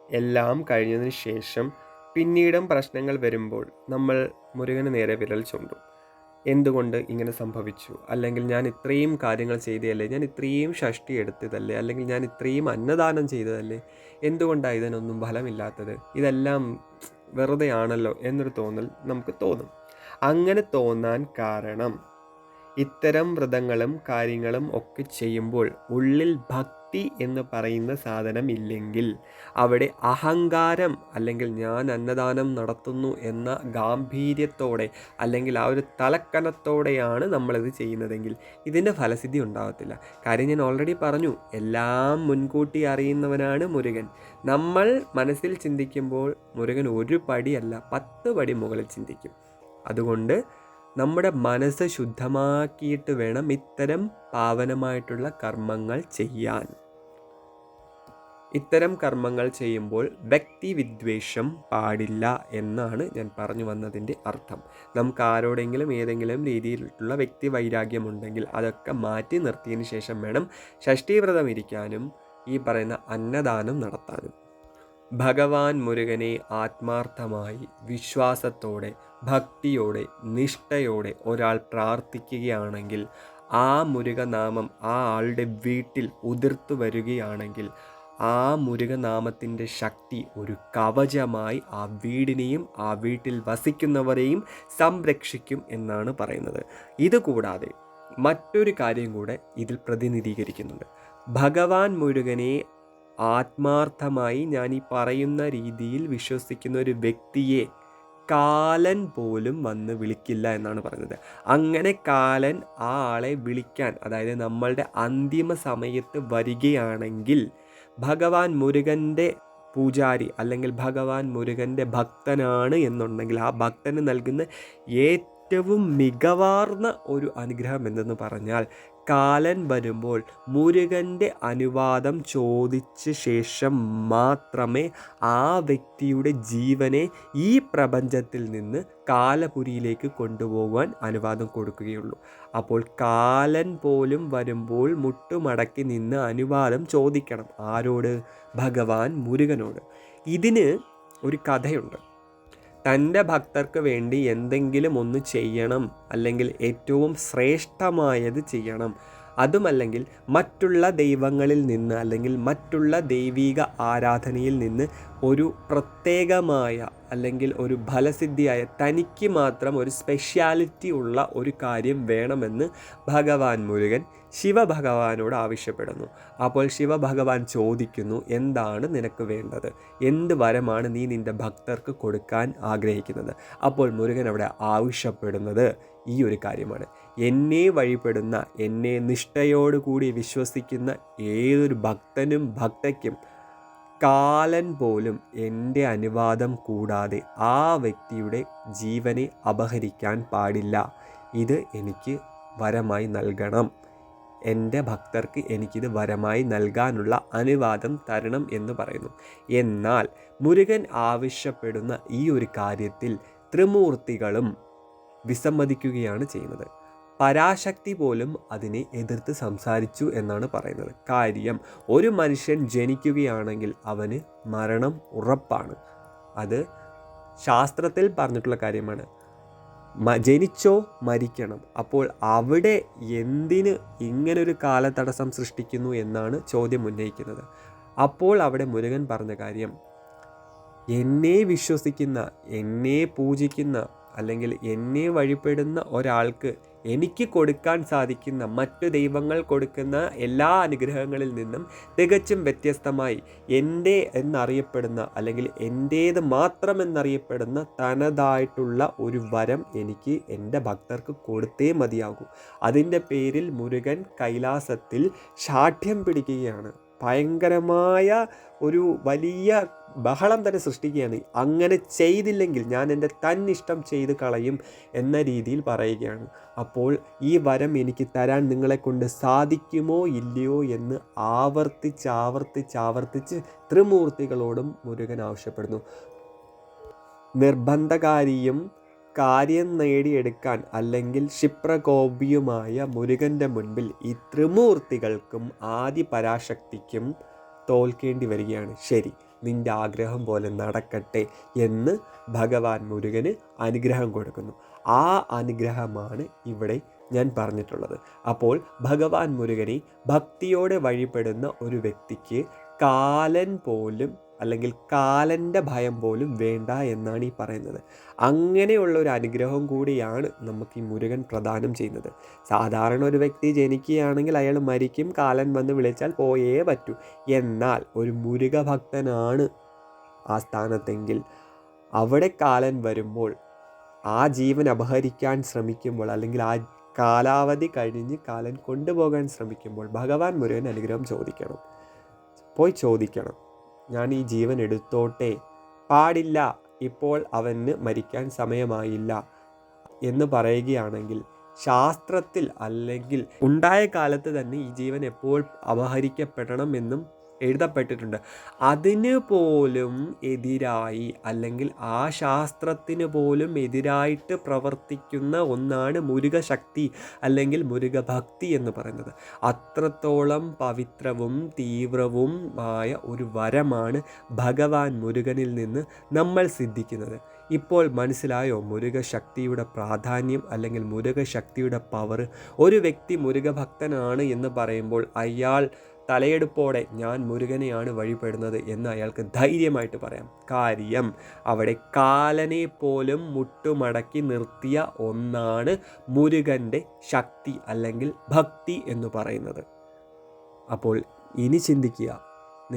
എല്ലാം കഴിഞ്ഞതിന് ശേഷം പിന്നീടും പ്രശ്നങ്ങൾ വരുമ്പോൾ നമ്മൾ മുരുകന് നേരെ വിരൽ ചൂണ്ടും. എന്തുകൊണ്ട് ഇങ്ങനെ സംഭവിച്ചു, അല്ലെങ്കിൽ ഞാൻ ഇത്രയും കാര്യങ്ങൾ ചെയ്തതല്ലേ, ഞാൻ ഇത്രയും ഷഷ്ഠി എടുത്തതല്ലേ, അല്ലെങ്കിൽ ഞാൻ ഇത്രയും അന്നദാനം ചെയ്തതല്ലേ, എന്തുകൊണ്ടാണ് ഇതിനൊന്നും ഫലമില്ലാത്തത്, ഇതെല്ലാം വെറുതെ ആണല്ലോ എന്നൊരു തോന്നൽ നമുക്ക് തോന്നും. അങ്ങനെ തോന്നാൻ കാരണം ഇത്തരം വ്രതങ്ങളും കാര്യങ്ങളും ഒക്കെ ചെയ്യുമ്പോൾ ഉള്ളിൽ ഭക്തി എന്ന് പറയുന്ന സാധനം ഇല്ലെങ്കിൽ, അവിടെ അഹങ്കാരം, അല്ലെങ്കിൽ ഞാൻ അന്നദാനം നടത്തുന്നു എന്ന ഗാംഭീര്യത്തോടെ, അല്ലെങ്കിൽ ആ ഒരു തലക്കനത്തോടെയാണ് നമ്മളിത് ചെയ്യുന്നതെങ്കിൽ ഇതിൻ്റെ ഫലസിദ്ധി ഉണ്ടാകത്തില്ല. കാര്യം ഞാൻ ഓൾറെഡി പറഞ്ഞു, എല്ലാം മുൻകൂട്ടി അറിയുന്നവനാണ് മുരുകൻ. നമ്മൾ മനസ്സിൽ ചിന്തിക്കുമ്പോൾ മുരുകൻ ഒരു പടിയല്ല 10 പടി മുകളിൽ ചിന്തിക്കും. അതുകൊണ്ട് നമ്മുടെ മനസ്സ് ശുദ്ധമാക്കിയിട്ട് വേണം ഇത്തരം പാവനമായിട്ടുള്ള കർമ്മങ്ങൾ ചെയ്യാൻ. ഇത്തരം കർമ്മങ്ങൾ ചെയ്യുമ്പോൾ വ്യക്തിവിദ്വേഷം പാടില്ല എന്നാണ് ഞാൻ പറഞ്ഞു വന്നതിൻ്റെ അർത്ഥം. നമുക്ക് ആരോടെങ്കിലും ഏതെങ്കിലും രീതിയിലുള്ള വ്യക്തി വൈരാഗ്യമുണ്ടെങ്കിൽ അതൊക്കെ മാറ്റി നിർത്തിയതിന് ശേഷം വേണം ഷഷ്ഠീവ്രതം ഇരിക്കാനും ഈ പറയുന്ന അന്നദാനം നടത്താനും. ഭഗവാൻ മുരുകനെ ആത്മാർത്ഥമായി, വിശ്വാസത്തോടെ, ഭക്തിയോടെ, നിഷ്ഠയോടെ ഒരാൾ പ്രാർത്ഥിക്കുകയാണെങ്കിൽ, ആ മുരുകനാമം ആ ആളുടെ വീട്ടിൽ ഉതിർത്തു വരികയാണെങ്കിൽ, ആ മുരുകനാമത്തിൻ്റെ ശക്തി ഒരു കവചമായി ആ വീടിനെയും ആ വീട്ടിൽ വസിക്കുന്നവരെയും സംരക്ഷിക്കും എന്നാണ് പറയുന്നത്. ഇതുകൂടാതെ മറ്റൊരു കാര്യം കൂടെ ഇതിൽ പ്രതിനിധീകരിക്കുന്നുണ്ട്. ഭഗവാൻ മുരുകനെ ആത്മാർത്ഥമായി ഞാൻ ഈ പറയുന്ന രീതിയിൽ വിശ്വസിക്കുന്ന ഒരു വ്യക്തിയെ കാലൻ പോലും വന്ന് വിളിക്കില്ല എന്നാണ് പറയുന്നത്. അങ്ങനെ കാലൻ ആ ആളെ വിളിക്കാൻ, അതായത് നമ്മളുടെ അന്തിമ സമയത്ത് വരികയാണെങ്കിൽ, ഭഗവാൻ മുരുകൻ്റെ പൂജാരി അല്ലെങ്കിൽ ഭഗവാൻ മുരുകൻ്റെ ഭക്തനാണ് എന്നുണ്ടെങ്കിൽ, ആ ഭക്തന് നൽകുന്ന ഏറ്റവും മികവാർന്ന ഒരു അനുഗ്രഹം എന്തെന്ന് പറഞ്ഞാൽ, കാലൻ വരുമ്പോൾ മുരുകൻ്റെ അനുവാദം ചോദിച്ച ശേഷം മാത്രമേ ആ വ്യക്തിയുടെ ജീവനെ ഈ പ്രപഞ്ചത്തിൽ നിന്ന് കാലപുരിയിലേക്ക് കൊണ്ടുപോകാൻ അനുവാദം കൊടുക്കുകയുള്ളൂ. അപ്പോൾ കാലൻ പോലും വരുമ്പോൾ മുട്ടുമടക്കി നിന്ന് അനുവാദം ചോദിക്കണം. ആരോട്? ഭഗവാൻ മുരുകനോട്. ഇതിന് ഒരു കഥയുണ്ട്. തൻ്റെ ഭക്തർക്ക് വേണ്ടി എന്തെങ്കിലും ഒന്ന് ചെയ്യണം, അല്ലെങ്കിൽ ഏറ്റവും ശ്രേഷ്ഠമായത് ചെയ്യണം, അതുമല്ലെങ്കിൽ മറ്റുള്ള ദൈവങ്ങളിൽ നിന്ന് അല്ലെങ്കിൽ മറ്റുള്ള ദൈവിക ആരാധനയിൽ നിന്ന് ഒരു പ്രത്യേകമായ അല്ലെങ്കിൽ ഒരു ഫലസിദ്ധിയായ തനിക്ക് മാത്രം ഒരു സ്പെഷ്യാലിറ്റി ഉള്ള ഒരു കാര്യം വേണമെന്ന് ഭഗവാൻ മുരുകൻ ശിവഭഗവാനോട് ആവശ്യപ്പെടുന്നു. അപ്പോൾ ശിവഭഗവാൻ ചോദിക്കുന്നു, എന്താണ് നിനക്ക് വേണ്ടത്? എന്ത് വരമാണ് നീ നിൻ്റെ ഭക്തർക്ക് കൊടുക്കാൻ ആഗ്രഹിക്കുന്നത്? അപ്പോൾ മുരുകൻ അവിടെ ആവശ്യപ്പെടുന്നത് ഈ ഒരു കാര്യമാണ്. എന്നെ വഴിപ്പെടുന്ന, എന്നെ നിഷ്ഠയോടുകൂടി വിശ്വസിക്കുന്ന ഏതൊരു ഭക്തനും ഭക്തയ്ക്കും കാലൻ പോലും എൻ്റെ അനുവാദം കൂടാതെ ആ വ്യക്തിയുടെ ജീവനെ അപഹരിക്കാൻ പാടില്ല. ഇത് എനിക്ക് വരമായി നൽകണം. എൻ്റെ ഭക്തർക്ക് എനിക്കിത് വരമായി നൽകാനുള്ള അനുവാദം തരണം എന്ന് പറയുന്നു. എന്നാൽ മുരുകൻ ആവശ്യപ്പെടുന്ന ഈ ഒരു കാര്യത്തിൽ ത്രിമൂർത്തികളും വിസമ്മതിക്കുകയാണ് ചെയ്യുന്നത്. പരാശക്തി പോലും അതിനെ എതിർത്ത് സംസാരിച്ചു എന്നാണ് പറയുന്നത്. കാര്യം, ഒരു മനുഷ്യൻ ജനിക്കുകയാണെങ്കിൽ അവന് മരണം ഉറപ്പാണ്. അത് ശാസ്ത്രത്തിൽ പറഞ്ഞിട്ടുള്ള കാര്യമാണ്. ജനിച്ചോ മരിക്കണം. അപ്പോൾ അവിടെ എന്തിന് ഇങ്ങനൊരു കാലതടസ്സം സൃഷ്ടിക്കുന്നു എന്നാണ് ചോദ്യം ഉന്നയിക്കുന്നത്. അപ്പോൾ അവിടെ മുരുകൻ പറഞ്ഞ കാര്യം, എന്നെ വിശ്വസിക്കുന്ന, എന്നെ പൂജിക്കുന്ന അല്ലെങ്കിൽ എന്നെ വഴിപ്പെടുന്ന ഒരാൾക്ക് എനിക്ക് കൊടുക്കാൻ സാധിക്കുന്ന മറ്റു ദൈവങ്ങൾ കൊടുക്കുന്ന എല്ലാ അനുഗ്രഹങ്ങളിൽ നിന്നും തികച്ചും വ്യത്യസ്തമായി എൻ്റെ എന്നറിയപ്പെടുന്ന അല്ലെങ്കിൽ എൻ്റേത് മാത്രമെന്നറിയപ്പെടുന്ന തനതായിട്ടുള്ള ഒരു വരം എനിക്ക് എൻ്റെ ഭക്തർക്ക് കൊടുത്തേ മതിയാകൂ. അതിൻ്റെ പേരിൽ മുരുകൻ കൈലാസത്തിൽ ശാഠ്യം പിടിക്കുകയാണ്. ഭയങ്കരമായ ഒരു വലിയ ബഹളം തന്നെ സൃഷ്ടിക്കുകയാണ്. അങ്ങനെ ചെയ്തില്ലെങ്കിൽ ഞാൻ എൻ്റെ തന്നിഷ്ടം ചെയ്ത് കളയും എന്ന രീതിയിൽ പറയുകയാണ്. അപ്പോൾ ഈ വരം എനിക്ക് തരാൻ നിങ്ങളെ കൊണ്ട് സാധിക്കുമോ ഇല്ലയോ എന്ന് ആവർത്തിച്ച് ത്രിമൂർത്തികളോടും മുരുകൻ ആവശ്യപ്പെടുന്നു. നിർബന്ധകാരിയും കാര്യം നേടിയെടുക്കാൻ അല്ലെങ്കിൽ ക്ഷിപ്രകോപിയുമായ മുരുകൻ്റെ മുൻപിൽ ഈ ത്രിമൂർത്തികൾക്കും ആദി പരാശക്തിക്കും തോൽക്കേണ്ടി വരികയാണ്. ശരി, നിൻ്റെ ആഗ്രഹം പോലെ നടക്കട്ടെ എന്ന് ഭഗവാൻ മുരുകന് അനുഗ്രഹം കൊടുക്കുന്നു. ആ അനുഗ്രഹമാണ് ഇവിടെ ഞാൻ പറഞ്ഞിട്ടുള്ളത്. അപ്പോൾ ഭഗവാൻ മുരുകനെ ഭക്തിയോടെ വഴിപ്പെടുന്ന ഒരു വ്യക്തിക്ക് കാലൻ പോലും അല്ലെങ്കിൽ കാലൻ്റെ ഭയം പോലും വേണ്ട എന്നാണ് ഈ പറയുന്നത്. അങ്ങനെയുള്ള ഒരു അനുഗ്രഹം കൂടിയാണ് നമുക്ക് ഈ മുരുകൻ പ്രദാനം ചെയ്യുന്നത്. സാധാരണ ഒരു വ്യക്തി ജനിക്കുകയാണെങ്കിൽ അയാൾ മരിക്കും, കാലൻ വന്ന് വിളിച്ചാൽ പോയേ പറ്റൂ. എന്നാൽ ഒരു മുരുക ഭക്തനാണ് ആ സ്ഥാനത്തെങ്കിൽ അവിടെ കാലൻ വരുമ്പോൾ, ആ ജീവൻ അപഹരിക്കാൻ ശ്രമിക്കുമ്പോൾ അല്ലെങ്കിൽ ആ കാലാവധി കഴിഞ്ഞ് കാലൻ കൊണ്ടുപോകാൻ ശ്രമിക്കുമ്പോൾ ഭഗവാൻ മുരുകൻ അനുഗ്രഹം ചോദിക്കണം. ഞാൻ ഈ ജീവൻ എടുത്തോട്ടെ, പാടില്ല, ഇപ്പോൾ അവന് മരിക്കാൻ സമയമായില്ല എന്ന് പറയുകയാണെങ്കിൽ ശാസ്ത്രത്തിൽ അല്ലെങ്കിൽ ഉണ്ടായ കാലത്ത് തന്നെ ഈ ജീവൻ എപ്പോൾ അപഹരിക്കപ്പെടണം എന്നും എഴുതപ്പെട്ടിട്ടുണ്ട്. അതിന് പോലും എതിരായി അല്ലെങ്കിൽ ആ ശാസ്ത്രത്തിന് പോലും എതിരായിട്ട് പ്രവർത്തിക്കുന്ന ഒന്നാണ് മുരുകശക്തി അല്ലെങ്കിൽ മുരുകഭക്തി എന്ന് പറയുന്നത്. അത്രത്തോളം പവിത്രവും തീവ്രവും ആയ ഒരു വരമാണ് ഭഗവാൻ മുരുകനിൽ നിന്ന് നമ്മൾ സിദ്ധിക്കുന്നത്. ഇപ്പോൾ മനസ്സിലായോ മുരുകശക്തിയുടെ പ്രാധാന്യം അല്ലെങ്കിൽ മുരുകശക്തിയുടെ പവർ? ഒരു വ്യക്തി മുരുകഭക്തനാണ് എന്ന് പറയുമ്പോൾ അയാൾ തലയെടുപ്പോടെ ഞാൻ മുരുകനെയാണ് വഴിപ്പെടുന്നത് എന്ന് അയാൾക്ക് ധൈര്യമായിട്ട് പറയാം. കാര്യം, അവിടെ കാലനെ പോലും മുട്ടുമടക്കി നിർത്തിയ ഒന്നാണ് മുരുകൻ്റെ ശക്തി അല്ലെങ്കിൽ ഭക്തി എന്ന് പറയുന്നത്. അപ്പോൾ ഇനി ചിന്തിക്കുക,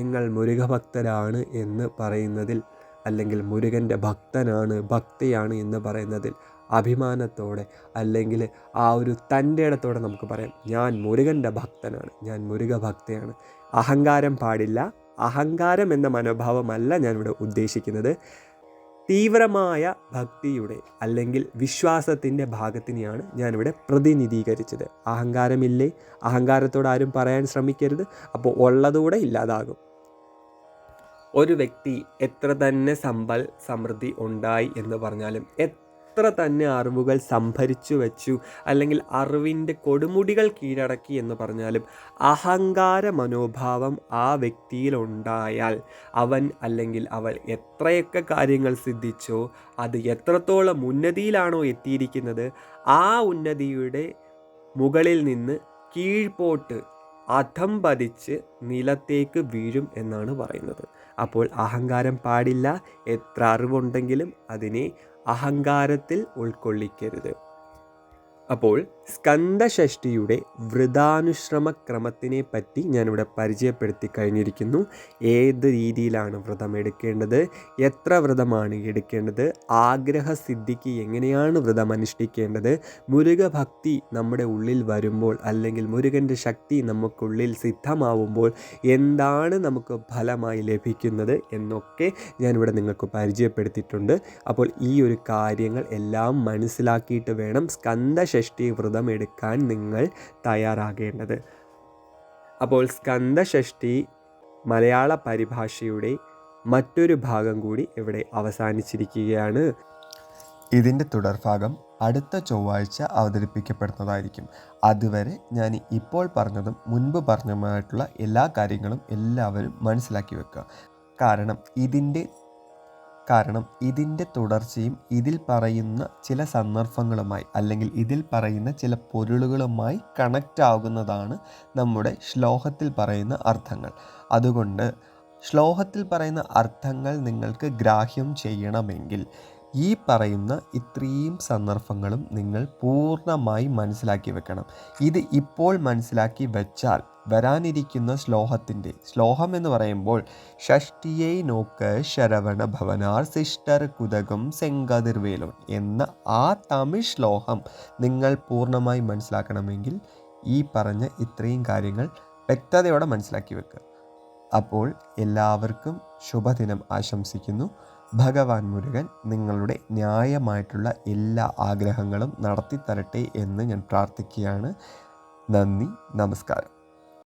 നിങ്ങൾ മുരുകഭക്തരാണ് എന്ന് പറയുന്നതിൽ അല്ലെങ്കിൽ മുരുകൻ്റെ ഭക്തയാണ് എന്ന് പറയുന്നതിൽ അഭിമാനത്തോടെ അല്ലെങ്കിൽ ആ ഒരു തൻ്റെ ഇടത്തോടെ നമുക്ക് പറയാം, ഞാൻ മുരുകൻ്റെ ഭക്തനാണ്, ഞാൻ മുരുകഭക്തയാണ്. അഹങ്കാരം പാടില്ല. അഹങ്കാരം എന്ന മനോഭാവമല്ല ഞാനിവിടെ ഉദ്ദേശിക്കുന്നത്. തീവ്രമായ ഭക്തിയുടെ അല്ലെങ്കിൽ വിശ്വാസത്തിൻ്റെ ഭാഗത്തിനെയാണ് ഞാനിവിടെ പ്രതിനിധീകരിച്ചത്. അഹങ്കാരമില്ലേ? അഹങ്കാരത്തോട് ആരും പറയാൻ ശ്രമിക്കരുത്. അപ്പോൾ ഉള്ളതുകൂടെ ഇല്ലാതാകും. ഒരു വ്യക്തി എത്ര തന്നെ സമ്പൽ സമൃദ്ധി ഉണ്ടായി എന്ന് പറഞ്ഞാലും, എത്ര തന്നെ അറിവുകൾ സംഭരിച്ചു വെച്ചു അല്ലെങ്കിൽ അറിവിൻ്റെ കൊടുമുടികൾ കീഴടക്കി എന്ന് പറഞ്ഞാലും, അഹങ്കാര മനോഭാവം ആ വ്യക്തിയിലുണ്ടായാൽ അവൻ അല്ലെങ്കിൽ അവൾ എത്രയൊക്കെ കാര്യങ്ങൾ സിദ്ധിച്ചോ, അത് എത്രത്തോളം ഉന്നതിയിലാണോ എത്തിയിരിക്കുന്നത്, ആ ഉന്നതിയുടെ മുകളിൽ നിന്ന് കീഴ്പോട്ട് അധം പതിച്ച് നിലത്തേക്ക് വീഴും എന്നാണ് പറയുന്നത്. അപ്പോൾ അഹങ്കാരം പാടില്ല. എത്ര അറിവുണ്ടെങ്കിലും അതിനെ അഹങ്കാരത്തിൽ ഉൾക്കൊള്ളിക്കരുത്. അപ്പോൾ സ്കന്ദഷഷ്ഠിയുടെ വ്രതാനുശ്രമ ക്രമത്തിനെ പറ്റി ഞാനിവിടെ പരിചയപ്പെടുത്തി കഴിഞ്ഞിരിക്കുന്നു. ഏത് രീതിയിലാണ് വ്രതം എടുക്കേണ്ടത്, എത്ര വ്രതമാണ് എടുക്കേണ്ടത്, ആഗ്രഹസിദ്ധിക്ക് എങ്ങനെയാണ് വ്രതം അനുഷ്ഠിക്കേണ്ടത്, മുരുകഭക്തി നമ്മുടെ ഉള്ളിൽ വരുമ്പോൾ അല്ലെങ്കിൽ മുരുകൻ്റെ ശക്തി നമുക്കുള്ളിൽ സിദ്ധമാവുമ്പോൾ എന്താണ് നമുക്ക് ഫലമായി ലഭിക്കുന്നത് എന്നൊക്കെ ഞാനിവിടെ നിങ്ങൾക്ക് പരിചയപ്പെടുത്തിയിട്ടുണ്ട്. അപ്പോൾ ഈ ഒരു കാര്യങ്ങൾ എല്ലാം മനസ്സിലാക്കിയിട്ട് വേണം സ്കന്ദഷഷ്ഠി വ്രതം എടുക്കാൻ നിങ്ങൾ തയ്യാറാകേണ്ടത്. അപ്പോൾ സ്കന്ദഷഷ്ഠി മലയാള പരിഭാഷയുടെ മറ്റൊരു ഭാഗം കൂടി ഇവിടെ അവസാനിച്ചിരിക്കുകയാണ്. ഇതിൻ്റെ തുടർഭാഗം അടുത്ത ചൊവ്വാഴ്ച അവതരിപ്പിക്കപ്പെടുന്നതായിരിക്കും. അതുവരെ ഞാൻ ഇപ്പോൾ പറഞ്ഞതും മുൻപ് പറഞ്ഞതുമായിട്ടുള്ള എല്ലാ കാര്യങ്ങളും എല്ലാവരും മനസ്സിലാക്കി വെക്കുക. കാരണം ഇതിൻ്റെ തുടർച്ചയും ഇതിൽ പറയുന്ന ചില സന്ദർഭങ്ങളുമായി അല്ലെങ്കിൽ ഇതിൽ പറയുന്ന ചില പൊരുളുകളുമായി കണക്റ്റ് ആകുന്നതാണ് നമ്മുടെ ശ്ലോകത്തിൽ പറയുന്ന അർത്ഥങ്ങൾ. അതുകൊണ്ട് ശ്ലോകത്തിൽ പറയുന്ന അർത്ഥങ്ങൾ നിങ്ങൾക്ക് ഗ്രാഹ്യം ചെയ്യണമെങ്കിൽ ഈ പറയുന്ന ഇത്രയും സന്ദർഭങ്ങളും നിങ്ങൾ പൂർണ്ണമായി മനസ്സിലാക്കി വെക്കണം. ഇത് ഇപ്പോൾ മനസ്സിലാക്കി വെച്ചാൽ വരാനിരിക്കുന്ന ശ്ലോകം എന്ന് പറയുമ്പോൾ ഷഷ്ടിയെ നോക്ക് ശരവണ ഭവനാർ സിഷ്ടർ കുതകം സെങ്കതിർവേലോൻ എന്ന ആ തമിഴ് ശ്ലോകം നിങ്ങൾ പൂർണ്ണമായി മനസ്സിലാക്കണമെങ്കിൽ ഈ പറഞ്ഞ ഇത്രയും കാര്യങ്ങൾ വ്യക്തതയോടെ മനസ്സിലാക്കി വെക്കുക. അപ്പോൾ എല്ലാവർക്കും ശുഭദിനം ആശംസിക്കുന്നു. ഭഗവാൻ മുരുകൻ നിങ്ങളുടെ ന്യായമായിട്ടുള്ള എല്ലാ ആഗ്രഹങ്ങളും നടത്തി തരട്ടെ എന്ന് ഞാൻ പ്രാർത്ഥിക്കുകയാണ്. നന്ദി, നമസ്കാരം.